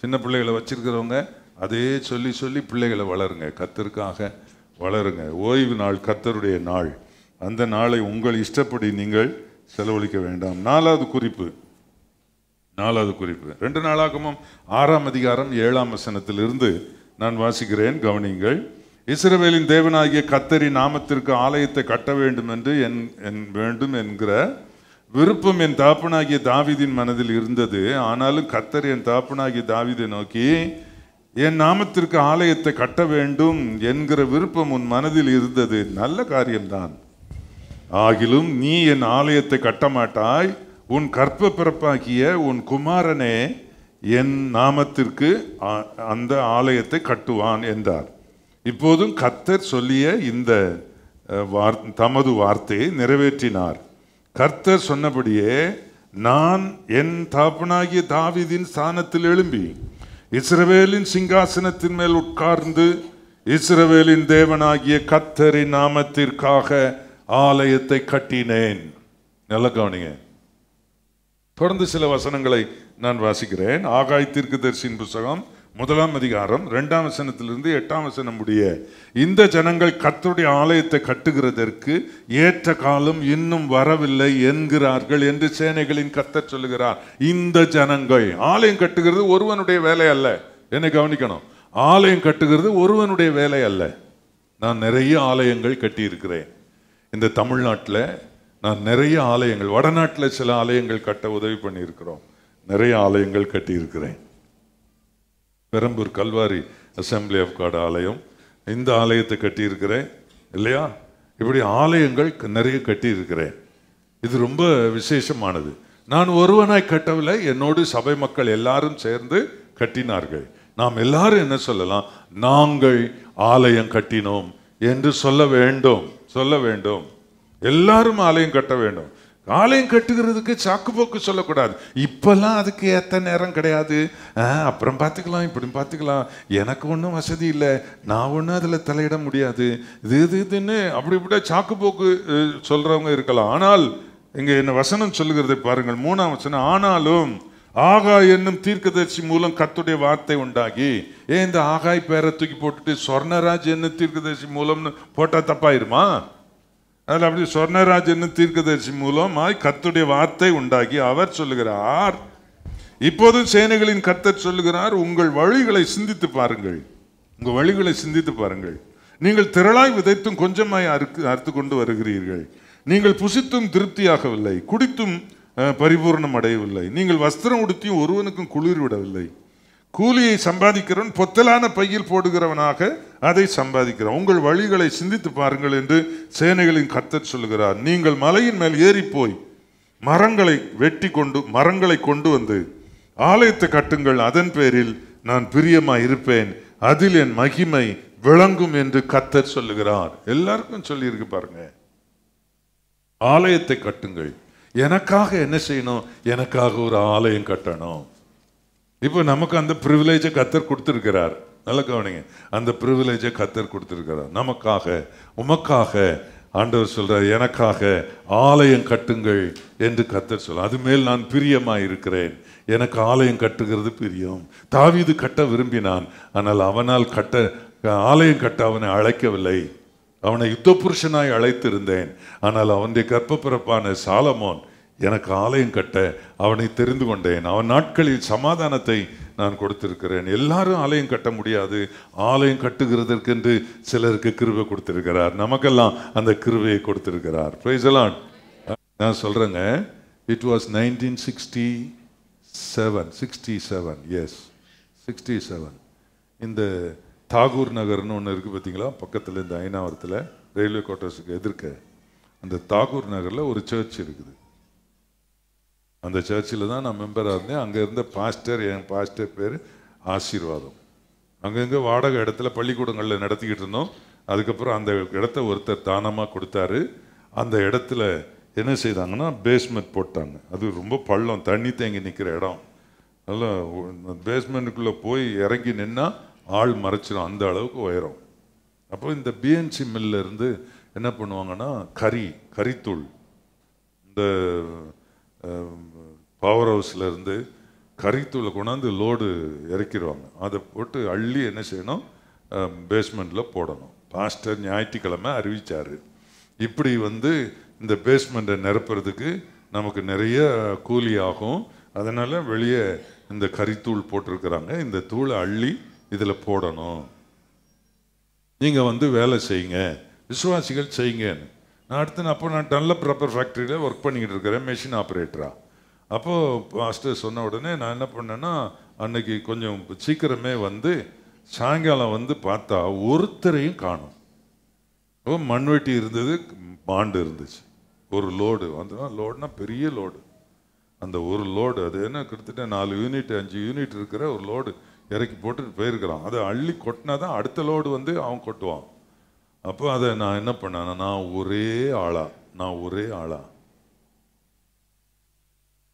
சின்ன பிள்ளைகளை வச்சிருக்கிறவங்க அதே சொல்லி சொல்லி பிள்ளைகளை வளருங்க, கர்த்தருக்காக வளருங்க. ஓய்வு நாள் கர்த்தருடைய நாள். அந்த நாளை உங்கள் இஷ்டப்படி நீங்கள் செலவழிக்க வேண்டாம். 4வது குறிப்பு 2 நாளாகமும் 6ஆம் அதிகாரம் 7ஆம் வசனத்திலிருந்து நான் வாசிக்கிறேன், கவனிங்கள். இஸ்ரவேலின் தேவனாகிய கர்த்தரின் நாமத்திற்கு ஆலயத்தை கட்ட வேண்டும் என்று வேண்டும் என்கிற விருப்பம் என் தகப்பனாகிய தாவீதின் மனதில் இருந்தது. ஆனாலும் கர்த்தர் என் தகப்பனாகிய தாவீதை நோக்கி, என் நாமத்திற்கு ஆலயத்தை கட்ட வேண்டும் என்கிற விருப்பம் உன் மனதில் இருந்தது, நல்ல காரியம்தான். ஆகிலும் நீ என் ஆலயத்தை கட்ட மாட்டாய், உன் கற்ப பிறப்பாகிய உன் குமாரனே என் நாமத்திற்கு அந்த ஆலயத்தை கட்டுவான் என்றார். இப்போதும் கர்த்தர் சொல்லிய இந்த தமது வார்த்தையை நிறைவேற்றினார். கர்த்தர் சொன்னபடியே நான் என் தகப்பனாகிய தாவீதின் ஸ்தானத்தில் எழும்பி இஸ்ரவேலின் சிங்காசனத்தின் மேல் உட்கார்ந்து இஸ்ரவேலின் தேவனாகிய கர்த்தரின் நாமத்திற்காக ஆலயத்தை கட்டினேன். நல்ல கவனிங்க. தொடர்ந்து சில வசனங்களை நான் வாசிக்கிறேன். ஆகாய் தீர்க்கதரிசியின் புத்தகம் 1ஆம் அதிகாரம் 2ஆம் வசனத்திலிருந்து 8ஆம் வசனம் முடிய, இந்த ஜனங்கள் கர்த்தருடைய ஆலயத்தை கட்டுகிறதற்கு ஏற்ற காலம் இன்னும் வரவில்லை என்கிறார்கள் என்று சேனைகளின் கர்த்தர் சொல்லுகிறார். இந்த ஜனங்கள், ஆலயம் கட்டுகிறது ஒருவனுடைய வேலை அல்ல. என்னை கவனிக்கணும், ஆலயம் கட்டுகிறது ஒருவனுடைய வேலை அல்ல. நான் நிறைய ஆலயங்கள் கட்டியிருக்கிறேன். இந்த தமிழ்நாட்டில் நான் நிறைய ஆலயங்கள், வடநாட்டில் சில ஆலயங்கள் கட்ட உதவி பண்ணியிருக்கிறோம். நிறைய ஆலயங்கள் கட்டியிருக்கிறேன். Perambur Calvary Assembly of God ஆலயம், இந்த ஆலயத்தை கட்டியிருக்கிறேன் இல்லையா? இப்படி ஆலயங்கள் நிறைய கட்டியிருக்கிறேன். இது ரொம்ப விசேஷமானது. நான் ஒருவனாய் கட்டவில்லை, என்னோடு சபை மக்கள் எல்லாரும் சேர்ந்து கட்டினார்கள். நாம் எல்லாரும் என்ன சொல்லலாம்? நாங்கள் ஆலயம் கட்டினோம் என்று சொல்ல வேண்டும். எல்லாரும் ஆலயம் கட்ட வேண்டும். ஆலயம் கட்டுகிறதுக்கு சாக்கு போக்கு சொல்லக்கூடாது. இப்பெல்லாம் அதுக்கு ஏற்ற நேரம் கிடையாது, அப்புறம் பார்த்துக்கலாம், இப்படி பார்த்துக்கலாம், எனக்கு ஒன்றும் வசதி இல்லை, நான் ஒன்றும் அதில் தலையிட முடியாது, இதுன்னு அப்படி இப்படி சாக்கு போக்கு சொல்றவங்க இருக்கலாம். ஆனால் இங்க என்ன வசனம் சொல்லுகிறதை பாருங்கள். 3ஆம் வசனம், ஆனாலும் ஆகாய் என்னும் தீர்க்கதரிசி மூலம் கர்த்தருடைய வார்த்தை உண்டாகி. இந்த ஆகாய் பேரை தூக்கி போட்டுட்டு சொர்ணராஜ் என்னும் தீர்க்கதரிசி மூலம்னு போட்டா தப்பாயிருமா? அதில் அப்படி சொர்ணராஜ் என்னும் தீர்க்கதரிசி மூலமாய் கர்த்தருடைய வார்த்தை உண்டாகி அவர் சொல்லுகிறார், இப்போது சேனைகளின் கர்த்தர் சொல்லுகிறார், உங்கள் வழிகளை சிந்தித்து பாருங்கள், உங்கள் வழிகளை சிந்தித்து பாருங்கள். நீங்கள் திரளாய் விதைத்தும் கொஞ்சமாய் அறுத்து கொண்டு வருகிறீர்கள். நீங்கள் புசித்தும் திருப்தியாகவில்லை, குடித்தும் பரிபூர்ணம் அடையவில்லை. நீங்கள் வஸ்திரம் உடுத்தியும் ஒருவனுக்கும் குளிர் விடவில்லை. கூலியை சம்பாதிக்கிறவன் பொத்தலான பையில் போடுகிறவனாக அதை சம்பாதிக்கிறான். உங்கள் வழிகளை சிந்தித்து பாருங்கள் என்று சேனைகளின் கர்த்தர் சொல்லுகிறார். நீங்கள் மலையின் மேல் ஏறி போய் மரங்களை கொண்டு வந்து ஆலயத்தை கட்டுங்கள், அதன் பேரில் நான் பிரியமாய் இருப்பேன், அதில் என் மகிமை விளங்கும் என்று கர்த்தர் சொல்லுகிறார். எல்லாருக்கும் சொல்லி இருக்கு பாருங்க. ஆலயத்தை கட்டுங்கள். எனக்காக என்ன செய்யணும்? எனக்காக ஒரு ஆலயம் கட்டணும். இப்போ நமக்கு அந்த பிரிவிலேஜை கர்த்தர் கொடுத்திருக்கிறார். நல்ல கவனிங்க, அந்த பிரிவிலேஜை கர்த்தர் கொடுத்திருக்கிறார் நமக்காக. உமக்காக ஆண்டவர் சொல்றார், எனக்காக ஆலயம் கட்டுங்கள் என்று கர்த்தர் சொல்ல. அது மேல் நான் பிரியமாய் இருக்கிறேன். எனக்கு ஆலயம் கட்டுகிறது பிரியம். தாவீது கட்ட விரும்பினான், ஆனால் அவனால் ஆலயம் கட்ட அவனை அழைக்கவில்லை. அவனை யுத்த புருஷனாய் அழைத்திருந்தேன். ஆனால் அவனுடைய கர்ப்பப்பிறப்பான சாலமோன் எனக்கு ஆலயம் கட்ட அவனை தெரிந்து கொண்டேன். அவன் நாட்களில் சமாதானத்தை நான் கொடுத்திருக்கிறேன். எல்லாரும் ஆலயம் கட்ட முடியாது. ஆலயம் கட்டுகிறதற்கென்று சிலருக்கு கிருபை கொடுத்திருக்கிறார். நமக்கெல்லாம் அந்த கிருபையை கொடுத்திருக்கிறார். Price the Lord. நான் சொல்றேங்க, இட் வாஸ் 1967. எஸ், 67. இந்த தாகூர் நகர்னு ஒன்று இருக்குது பார்த்தீங்களா, பக்கத்தில் இந்த ஐநாவரத்தில் ரயில்வே குவார்ட்டர்ஸுக்கு எதிர்க்க அந்த தாகூர் நகரில் ஒரு சர்ச் இருக்குது. அந்த சர்ச்சில் தான் நான் மெம்பராக இருந்தேன். அங்கே இருந்த பாஸ்டர், என் பாஸ்டர் பேர் ஆசீர்வாதம். அங்கங்கே வாடகை இடத்துல பள்ளிக்கூடங்களில் நடத்திக்கிட்டு இருந்தோம். அதுக்கப்புறம் அந்த இடத்த ஒருத்தர் தானமாக கொடுத்தாரு. அந்த இடத்துல என்ன செய்தாங்கன்னா பேஸ்மெண்ட் போட்டாங்க. அது ரொம்ப பள்ளம், தண்ணி தேங்கி நிற்கிற இடம். நல்லா பேஸ்மெண்ட்டுக்குள்ளே போய் இறங்கி நின்னா ஆள் மறைச்சிடும், அந்த அளவுக்கு உயரம். அப்போ இந்த பிஎன்சி மில்ல இருந்து என்ன பண்ணுவாங்கன்னா கரித்தூள், இந்த பவர் ஹவுஸில் இருந்து கரித்தூளை கொண்டாந்து லோடு இறக்கிடுவாங்க. அதை போட்டு அள்ளி என்ன செய்யணும், பேஸ்மெண்ட்டில் போடணும். பாஸ்டர் ஞாயிற்றுக்கிழமை அறிவித்தார், இப்படி இந்த பேஸ்மெண்ட்டை நிரப்புறதுக்கு நமக்கு நிறைய கூலி ஆகும், அதனால் வெளியே இந்த கரித்தூள் போட்டிருக்கிறாங்க, இந்த தூளை அள்ளி இதில் போடணும், நீங்கள் வேலை செய்யுங்க, விசுவாசிகள் செய்யுங்கன்னு. நான் டன்லப் ரப்பர் ஃபேக்ட்ரியில் ஒர்க் பண்ணிக்கிட்டு இருக்கிறேன், மெஷின் ஆப்ரேட்டரா. அப்போது பாஸ்டர் சொன்ன உடனே நான் என்ன பண்ணேன்னா, அன்னைக்கு கொஞ்சம் சீக்கிரமே சாயங்காலம் பார்த்தா ஒருத்தரையும் காணும். மண்வெட்டி இருந்தது, பாண்டு இருந்துச்சு, ஒரு லோடு லோடுனா பெரிய லோடு. அந்த ஒரு லோடு அது என்ன கிட்டத்தட்ட 4 யூனிட் 5 யூனிட் இருக்கிற ஒரு லோடு இறக்கி போட்டு போயிருக்கிறான். அதை அள்ளி கொட்டினா தான் அடுத்த லோடு அவன் கொட்டுவான். அப்போ அதை நான் என்ன பண்ணேன்னா, நான் ஒரே ஆளா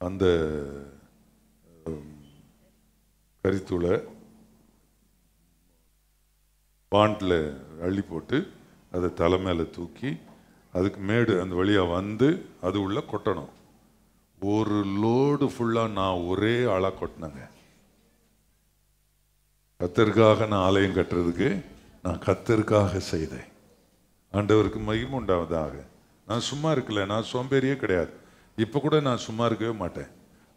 அந்த கரித்தூளை பாண்டில் அள்ளி போட்டு அதை தலை மேலே தூக்கி அதுக்கு மேடு அந்த வழியாக அது உள்ள கொட்டணும். ஒரு லோடு ஃபுல்லாக நான் ஒரே ஆளாக கொட்டினேங்க. கர்த்தருக்காக நான் ஆலயம் கட்டுறதுக்கு நான் கர்த்தருக்காக செய்தேன். ஆண்டவருக்கு மகிமை உண்டாவதாக. நான் சும்மா இருக்கல, நான் சோம்பேறியே கிடையாது. இப்போ கூட நான் சும்மா இருக்கவே மாட்டேன்.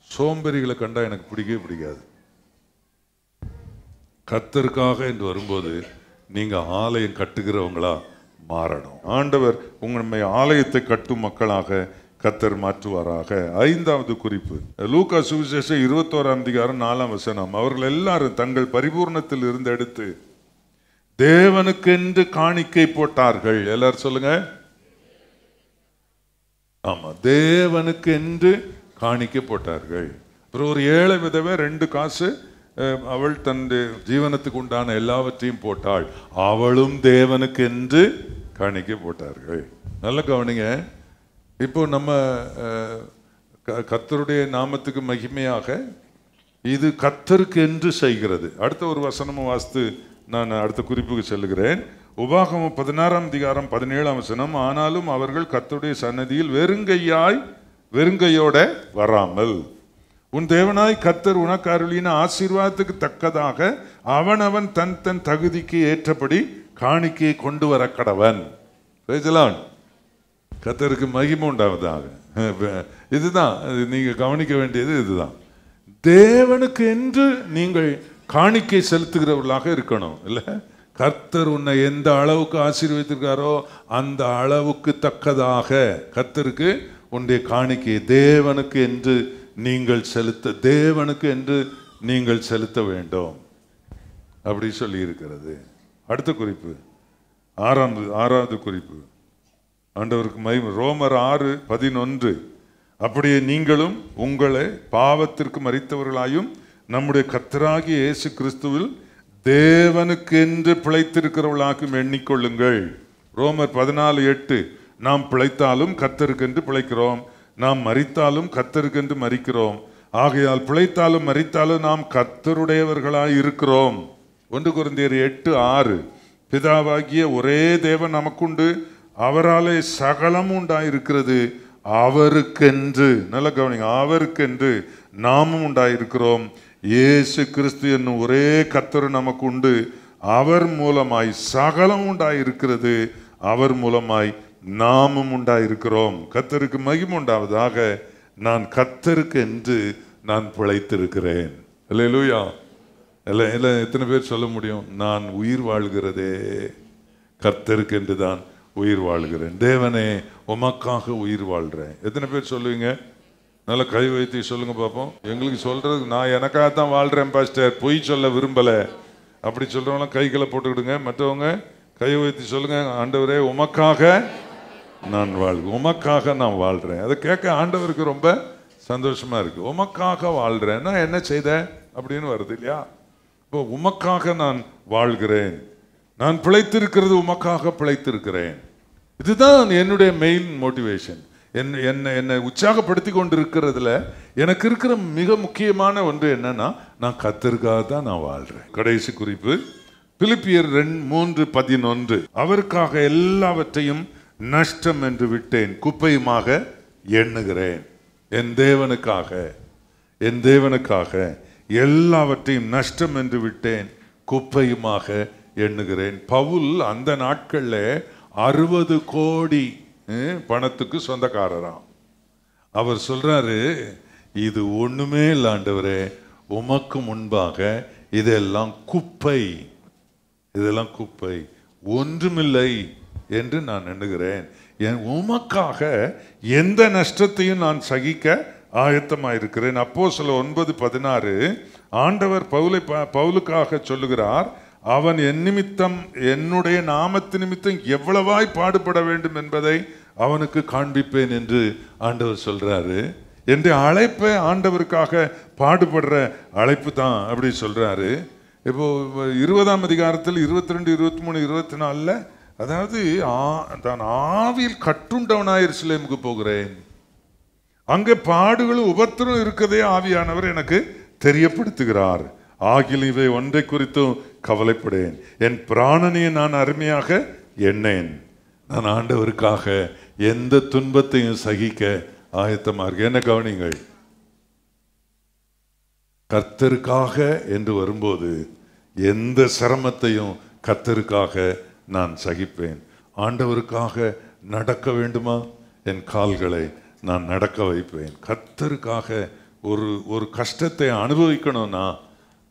சோம்பேறிகளை கண்டா எனக்கு பிடிக்கவே பிடிக்காது. கர்த்தருக்காக என்று வரும்போது நீங்க ஆலயம் கட்டுகிறவங்களா மாறணும். ஆண்டவர் உங்களை ஆலயத்தை கட்டும் மக்களாக கர்த்தர் மாற்றுவாராக. 5வது குறிப்பு, லூக்கா சுவிசேஷம் 21ஆம் அதிகாரம் 4ஆம் வசனம். அவர்கள் எல்லாரும் தங்கள் பரிபூர்ணத்தில் இருந்து எடுத்து தேவனுக்கென்று காணிக்கை போட்டார்கள். எல்லாரும் சொல்லுங்க. ஆமா, தேவனுக்கு என்று காணிக்கை போட்டார்கள். அப்புறம் ஒரு ஏழை விதவை 2 காசு அவள் தன் ஜீவனத்துக்கு உண்டான எல்லாவற்றையும் போட்டாள். அவளும் தேவனுக்கு என்று காணிக்கை போட்டார்கள். நல்ல கவனிங்க. இப்போ நம்ம கர்த்தருடைய நாமத்துக்கு மகிமையாக இது கர்த்தருக்கு என்று செய்கிறது. அடுத்த ஒரு வசனமும் வாசித்து நான் அடுத்த குறிப்புக்கு செல்லுகிறேன். உபாகமம் 16ஆம் அதிகாரம் 17ஆம் வசனம். ஆனாலும் அவர்கள் கர்த்தருடைய சன்னதியில் வெறுங்கையோட வராமல், உன் தேவனாய் கர்த்தர் உனக்கு அருளின ஆசீர்வாதத்துக்கு தக்கதாக அவனவன் தன் தன் தகுதிக்கு ஏற்றபடி காணிக்கையை கொண்டு வர கடவன். கர்த்தருக்கு மகிமை உண்டாவதாக. இதுதான் நீங்க கவனிக்க வேண்டியது. இதுதான் தேவனுக்கு என்று நீங்கள் காணிக்கை செலுத்துகிறவர்களாக இருக்கணும். இல்ல, கர்த்தர் உன்னை எந்த அளவுக்கு ஆசீர்வதித்திருக்காரோ அந்த அளவுக்கு தக்கதாக கர்த்தருக்கு உன்னுடைய காணிக்கை தேவனுக்கு என்று நீங்கள் செலுத்த வேண்டும் அப்படி சொல்லி இருக்கிறது. அடுத்த குறிப்பு, 6வது குறிப்பு, ஆண்டவருக்கு மகிமை. ரோமர் 6:11. அப்படியே நீங்களும் உங்களை பாவத்திற்கு மரித்தவர்களாயும் நம்முடைய கர்த்தராகிய இயேசு கிறிஸ்துவில் தேவனுக்கு என்று பிழைத்திருக்கிறவர்களாக்கும் எண்ணிக்கொள்ளுங்கள். ரோமர் 14:8. நாம் பிழைத்தாலும் கர்த்தருக்கென்று பிழைக்கிறோம், நாம் மரித்தாலும் கர்த்தருக்கென்று மரிக்கிறோம். ஆகையால் பிழைத்தாலும் மரித்தாலும் நாம் கர்த்தருடையவர்களாய் இருக்கிறோம். 1 கொரிந்தியர் 8:6. பிதாவாகிய ஒரே தேவன் நமக்குண்டு, அவராலே சகலம் உண்டாயிருக்கிறது, அவருக்கென்று, நல்ல கவனிங்க, அவருக்கென்று நாமும் உண்டாயிருக்கிறோம். இயேசு கிறிஸ்து என்னும் ஒரே கர்த்தர் நமக்கு உண்டு, அவர் மூலமாய் சகலம் உண்டாயிருக்கிறது, அவர் மூலமாய் நாமும் உண்டாயிருக்கிறோம். கர்த்தருக்கு மகிமை உண்டாவதாக. நான் கர்த்தருக்கு என்று நான் பிழைத்திருக்கிறேன். அல்லேலூயா. எல்லாம் எத்தனை பேர் சொல்ல முடியும்? நான் உயிர் வாழ்கிறதே கர்த்தருக்கு என்று தான் உயிர் வாழ்கிறேன். தேவனே உமக்காக உயிர் வாழ்கிறேன். எத்தனை பேர் சொல்லுவீங்க? நல்ல கை வைத்து சொல்லுங்க பார்ப்போம். எங்களுக்கு சொல்றது, நான் எனக்காக தான் வாழ்றேன் பாஸ்டர், பொய் சொல்ல விரும்பல, அப்படி சொல்றவங்களாம் கைகளை போட்டுக்கிடுங்க. மற்றவங்க கை வைத்து சொல்லுங்க, ஆண்டவரே உமக்காக நான் உமக்காக நான் வாழ்றேன். அதை கேட்க ஆண்டவருக்கு ரொம்ப சந்தோஷமா இருக்கு. உமக்காக வாழ்றேன்னா என்ன செய்த அப்படின்னு வருது இல்லையா? இப்போ உமக்காக நான் வாழ்கிறேன், நான் பிழைத்திருக்கிறது உமக்காக பிழைத்திருக்கிறேன். இதுதான் என்னுடைய மெயின் மோட்டிவேஷன். என்னை உற்சாகப்படுத்தி கொண்டு இருக்கிறதுல எனக்கு இருக்கிற மிக முக்கியமான ஒன்று என்னன்னா, நான் கர்த்தருக்காக தான் நான் வாழ்றேன். கடைசி குறிப்பு பிலிப்பியர் 3:11. அவருக்காக எல்லாவற்றையும் நஷ்டம் என்று விட்டேன், குப்பையுமாக எண்ணுகிறேன். என் தேவனுக்காக எல்லாவற்றையும் நஷ்டம் என்று விட்டேன், குப்பையுமாக எண்ணுகிறேன். பவுல் அந்த நாட்கள்ல 60 கோடி பணத்துக்கு சொந்தக்காரராம். அவர் சொல்றாரு, இது ஒண்ணுமே இல்லை ஆண்டவரே, உமக்கு முன்பாக இதெல்லாம் குப்பை, இதெல்லாம் குப்பை, ஒன்றுமில்லை என்று நான் எண்ணுகிறேன். உமக்காக எந்த நஷ்டத்தையும் நான் சகிக்க ஆயத்தமாயிருக்கிறேன். அப்போஸ்தலர் 9:16 ஆண்டவர் பவுலுக்காக சொல்லுகிறார், அவன் என் நிமித்தம், என்னுடைய நாமத்து நிமித்தம் எவ்வளவாய் பாடுபட வேண்டும் என்பதை அவனுக்கு காண்பிப்பேன் என்று ஆண்டவர் சொல்றாரு. என்று அழைப்பை ஆண்டவருக்காக பாடுபடுற அழைப்பு தான் அப்படி சொல்றாரு. இப்போ 20ஆம் அதிகாரத்தில் 22, 23, 24 அதாவது தான் ஆவியில் கட்டுண்டவனாய் எருசலேமுக்கு போகிறேன், அங்கே பாடுகளும் உபத்திரம் இருக்கதே ஆவியானவர் எனக்கு தெரியப்படுத்துகிறார். ஆகில் இவை ஒன்றை குறித்தும் கவலைப்படேன், என் பிராணனையை நான் அருமையாக எண்ணேன். நான் ஆண்டவருக்காக எந்த துன்பத்தையும் சகிக்க ஆயத்தமா இருக்கு. என்ன கவனிங்கள், கர்த்தருக்காக என்று வரும்போது எந்த சிரமத்தையும் கர்த்தருக்காக நான் சகிப்பேன். ஆண்டவருக்காக நடக்க வேண்டுமா, என் கால்களை நான் நடக்க வைப்பேன். கர்த்தருக்காக ஒரு கஷ்டத்தை அனுபவிக்கணும்னா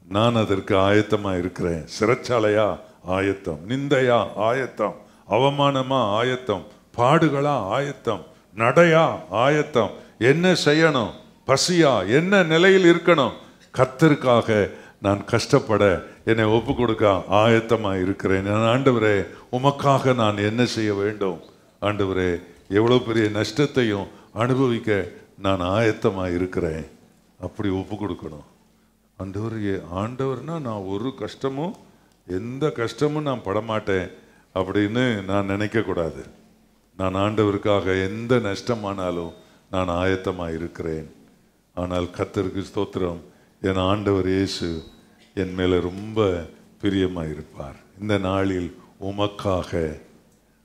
நான் அதற்கு ஆயத்தமா இருக்கிறேன். சிறைச்சாலையா ஆயத்தம், நிந்தையா ஆயத்தம், அவமானமா ஆயத்தம், பாடுகளா ஆயத்தம், நடையா ஆயத்தம், என்ன செய்யணும், பசியா என்ன நிலையில் இருக்கணும், கர்த்தருக்காக நான் கஷ்டப்பட என்னை ஒப்பு கொடுக்க ஆயத்தமா இருக்கிறேன். ஆண்டவரே உமக்காக நான் என்ன செய்ய வேண்டும், ஆண்டவரே எவ்வளவு பெரிய நஷ்டத்தையும் அனுபவிக்க நான் ஆயத்தமா இருக்கிறேன், அப்படி ஒப்பு கொடுக்கணும். ஆண்டவர்னா நான் ஒரு கஷ்டமும், எந்த கஷ்டமும் நான் படமாட்டேன் அப்படின்னு நான் நினைக்கக்கூடாது. நான் ஆண்டவருக்காக எந்த நஷ்டமானாலும் நான் ஆயத்தமாக இருக்கிறேன். ஆனால் கர்த்தருக்கு ஸ்தோத்திரம், என் ஆண்டவர் இயேசு என் மேலே ரொம்ப பிரியமாக இருப்பார். இந்த நாளில் உமக்காக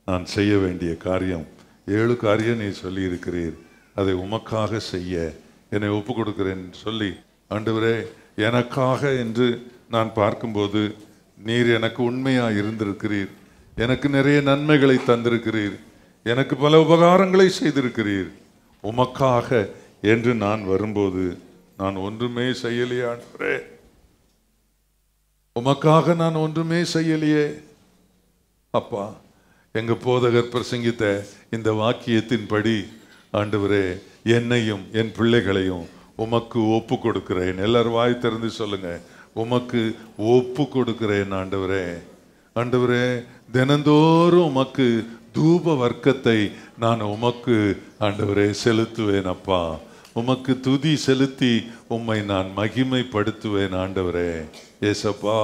நான் செய்ய வேண்டிய காரியம் 7 காரியம் நீ சொல்லி இருக்கிறீர், அதை உமக்காக செய்ய என்னை ஒப்பு கொடுக்கிறேன் சொல்லி, ஆண்டவரே எனக்காக என்று நான் பார்க்கும்போது நீர் எனக்கு உண்மையாக இருந்திருக்கிறீர், எனக்கு நிறைய நன்மைகளை தந்திருக்கிறீர், எனக்கு பல உபகாரங்களை செய்திருக்கிறீர். உமக்காக என்று நான் வரும்போது நான் ஒன்றுமே செய்யலையே ஆண்டவரே, உமக்காக நான் ஒன்றுமே செய்யலையே அப்பா. எங்க போதகர் பிரசங்கித்த இந்த வாக்கியத்தின்படி ஆண்டவரே என்னையும் என் பிள்ளைகளையும் உமக்கு ஒப்பு கொடுக்கிறேன். எல்லாரும் வாய் திறந்து சொல்லுங்க, உமக்கு ஒப்பு கொடுக்கிறேன் ஆண்டவரே. ஆண்டவரே தினந்தோறும் உமக்கு தூப வர்க்கத்தை நான் உமக்கு ஆண்டவரே செலுத்துவேன் அப்பா. உமக்கு துதி செலுத்தி உம்மை நான் மகிமைப்படுத்துவேன் ஆண்டவரே. ஏசப்பா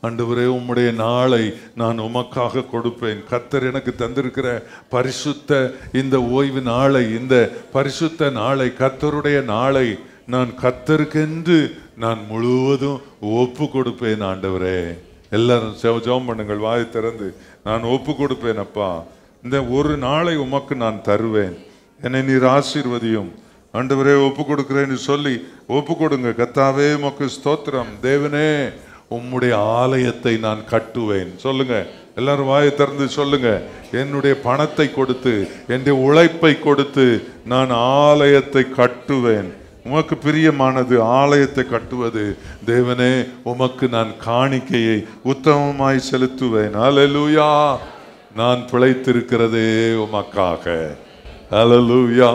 ஆண்டவரே உம்முடைய நாளை நான் உமக்காக கொடுப்பேன். கர்த்தர் எனக்கு தந்திருக்கிற பரிசுத்த இந்த ஓய்வு நாளை, இந்த பரிசுத்த நாளை, கர்த்தருடைய நாளை நான் கர்த்தருக்கென்று நான் முழுவதும் ஒப்பு கொடுப்பேன் ஆண்டவரே. எல்லாரும் ஜெபம் பண்ணுங்கள், வாய் திறந்து. நான் ஒப்பு கொடுப்பேன் அப்பா, இந்த ஒரு நாளை உமக்கு நான் தருவேன், என்னை நீர் ஆசீர்வதியும். ஆண்டவரே ஒப்பு கொடுக்கிறேன்னு சொல்லி ஒப்பு கொடுங்க. கர்த்தாவே உமக்கு ஸ்தோத்திரம். தேவனே உம்முடைய ஆலயத்தை நான் கட்டுவேன். சொல்லுங்க, எல்லாரும் வாயை திறந்து சொல்லுங்க. என்னுடைய பணத்தை கொடுத்து, என்னுடைய உழைப்பை கொடுத்து நான் ஆலயத்தை கட்டுவேன். உமக்கு பிரியமானது ஆலயத்தை கட்டுவது. தேவனே உமக்கு நான் காணிக்கையை உத்தமமாய் செலுத்துவேன். அல்லேலூயா. நான் பிழைத்திருக்கிறதே உமக்காக. அல்லேலூயா.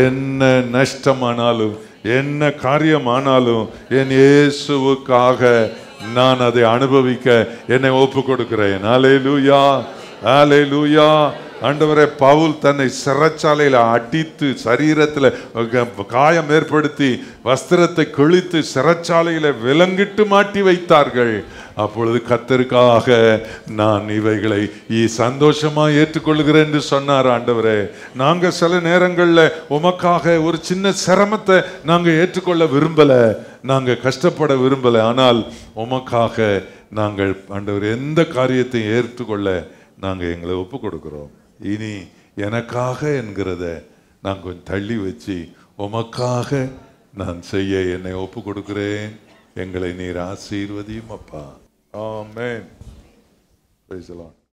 என்ன நஷ்டமானாலும் என்ன காரியமானாலும் என் இயேசுவுக்காக நான் அதை அனுபவிக்க என்னை ஒப்பு கொடுக்கிறேன். அல்லேலூயா, அல்லேலூயா. ஆண்டவரே, பவுல் தன்னை சிறைச்சாலையில் அடித்து சரீரத்தில் காயம் ஏற்படுத்தி வஸ்திரத்தை கிழித்து சிறைச்சாலையில் விலங்கிட்டு மாட்டி வைத்தார்கள். அப்பொழுது கர்த்தருக்காக நான் இவைகளை சந்தோஷமாக ஏற்றுக்கொள்கிறேன் என்று சொன்னார். ஆண்டவரே, நாங்கள் சில நேரங்களில் உமக்காக ஒரு சின்ன சிரமத்தை நாங்கள் ஏற்றுக்கொள்ள விரும்பலை, நாங்கள் கஷ்டப்பட விரும்பலை. ஆனால் உமக்காக நாங்கள் ஆண்டவர் எந்த காரியத்தையும் ஏற்றுக்கொள்ள நாங்கள் எங்களை ஒப்பு கொடுக்கிறோம். இனி எனக்காக என்கிறத நான் கொஞ்சம் தள்ளி வச்சு உமக்காக நான் செய்ய என்னை ஒப்பு கொடுக்கிறேன். எங்களை நீர் ஆசீர்வதியும் அப்பா. ஆமென். Praise the Lord.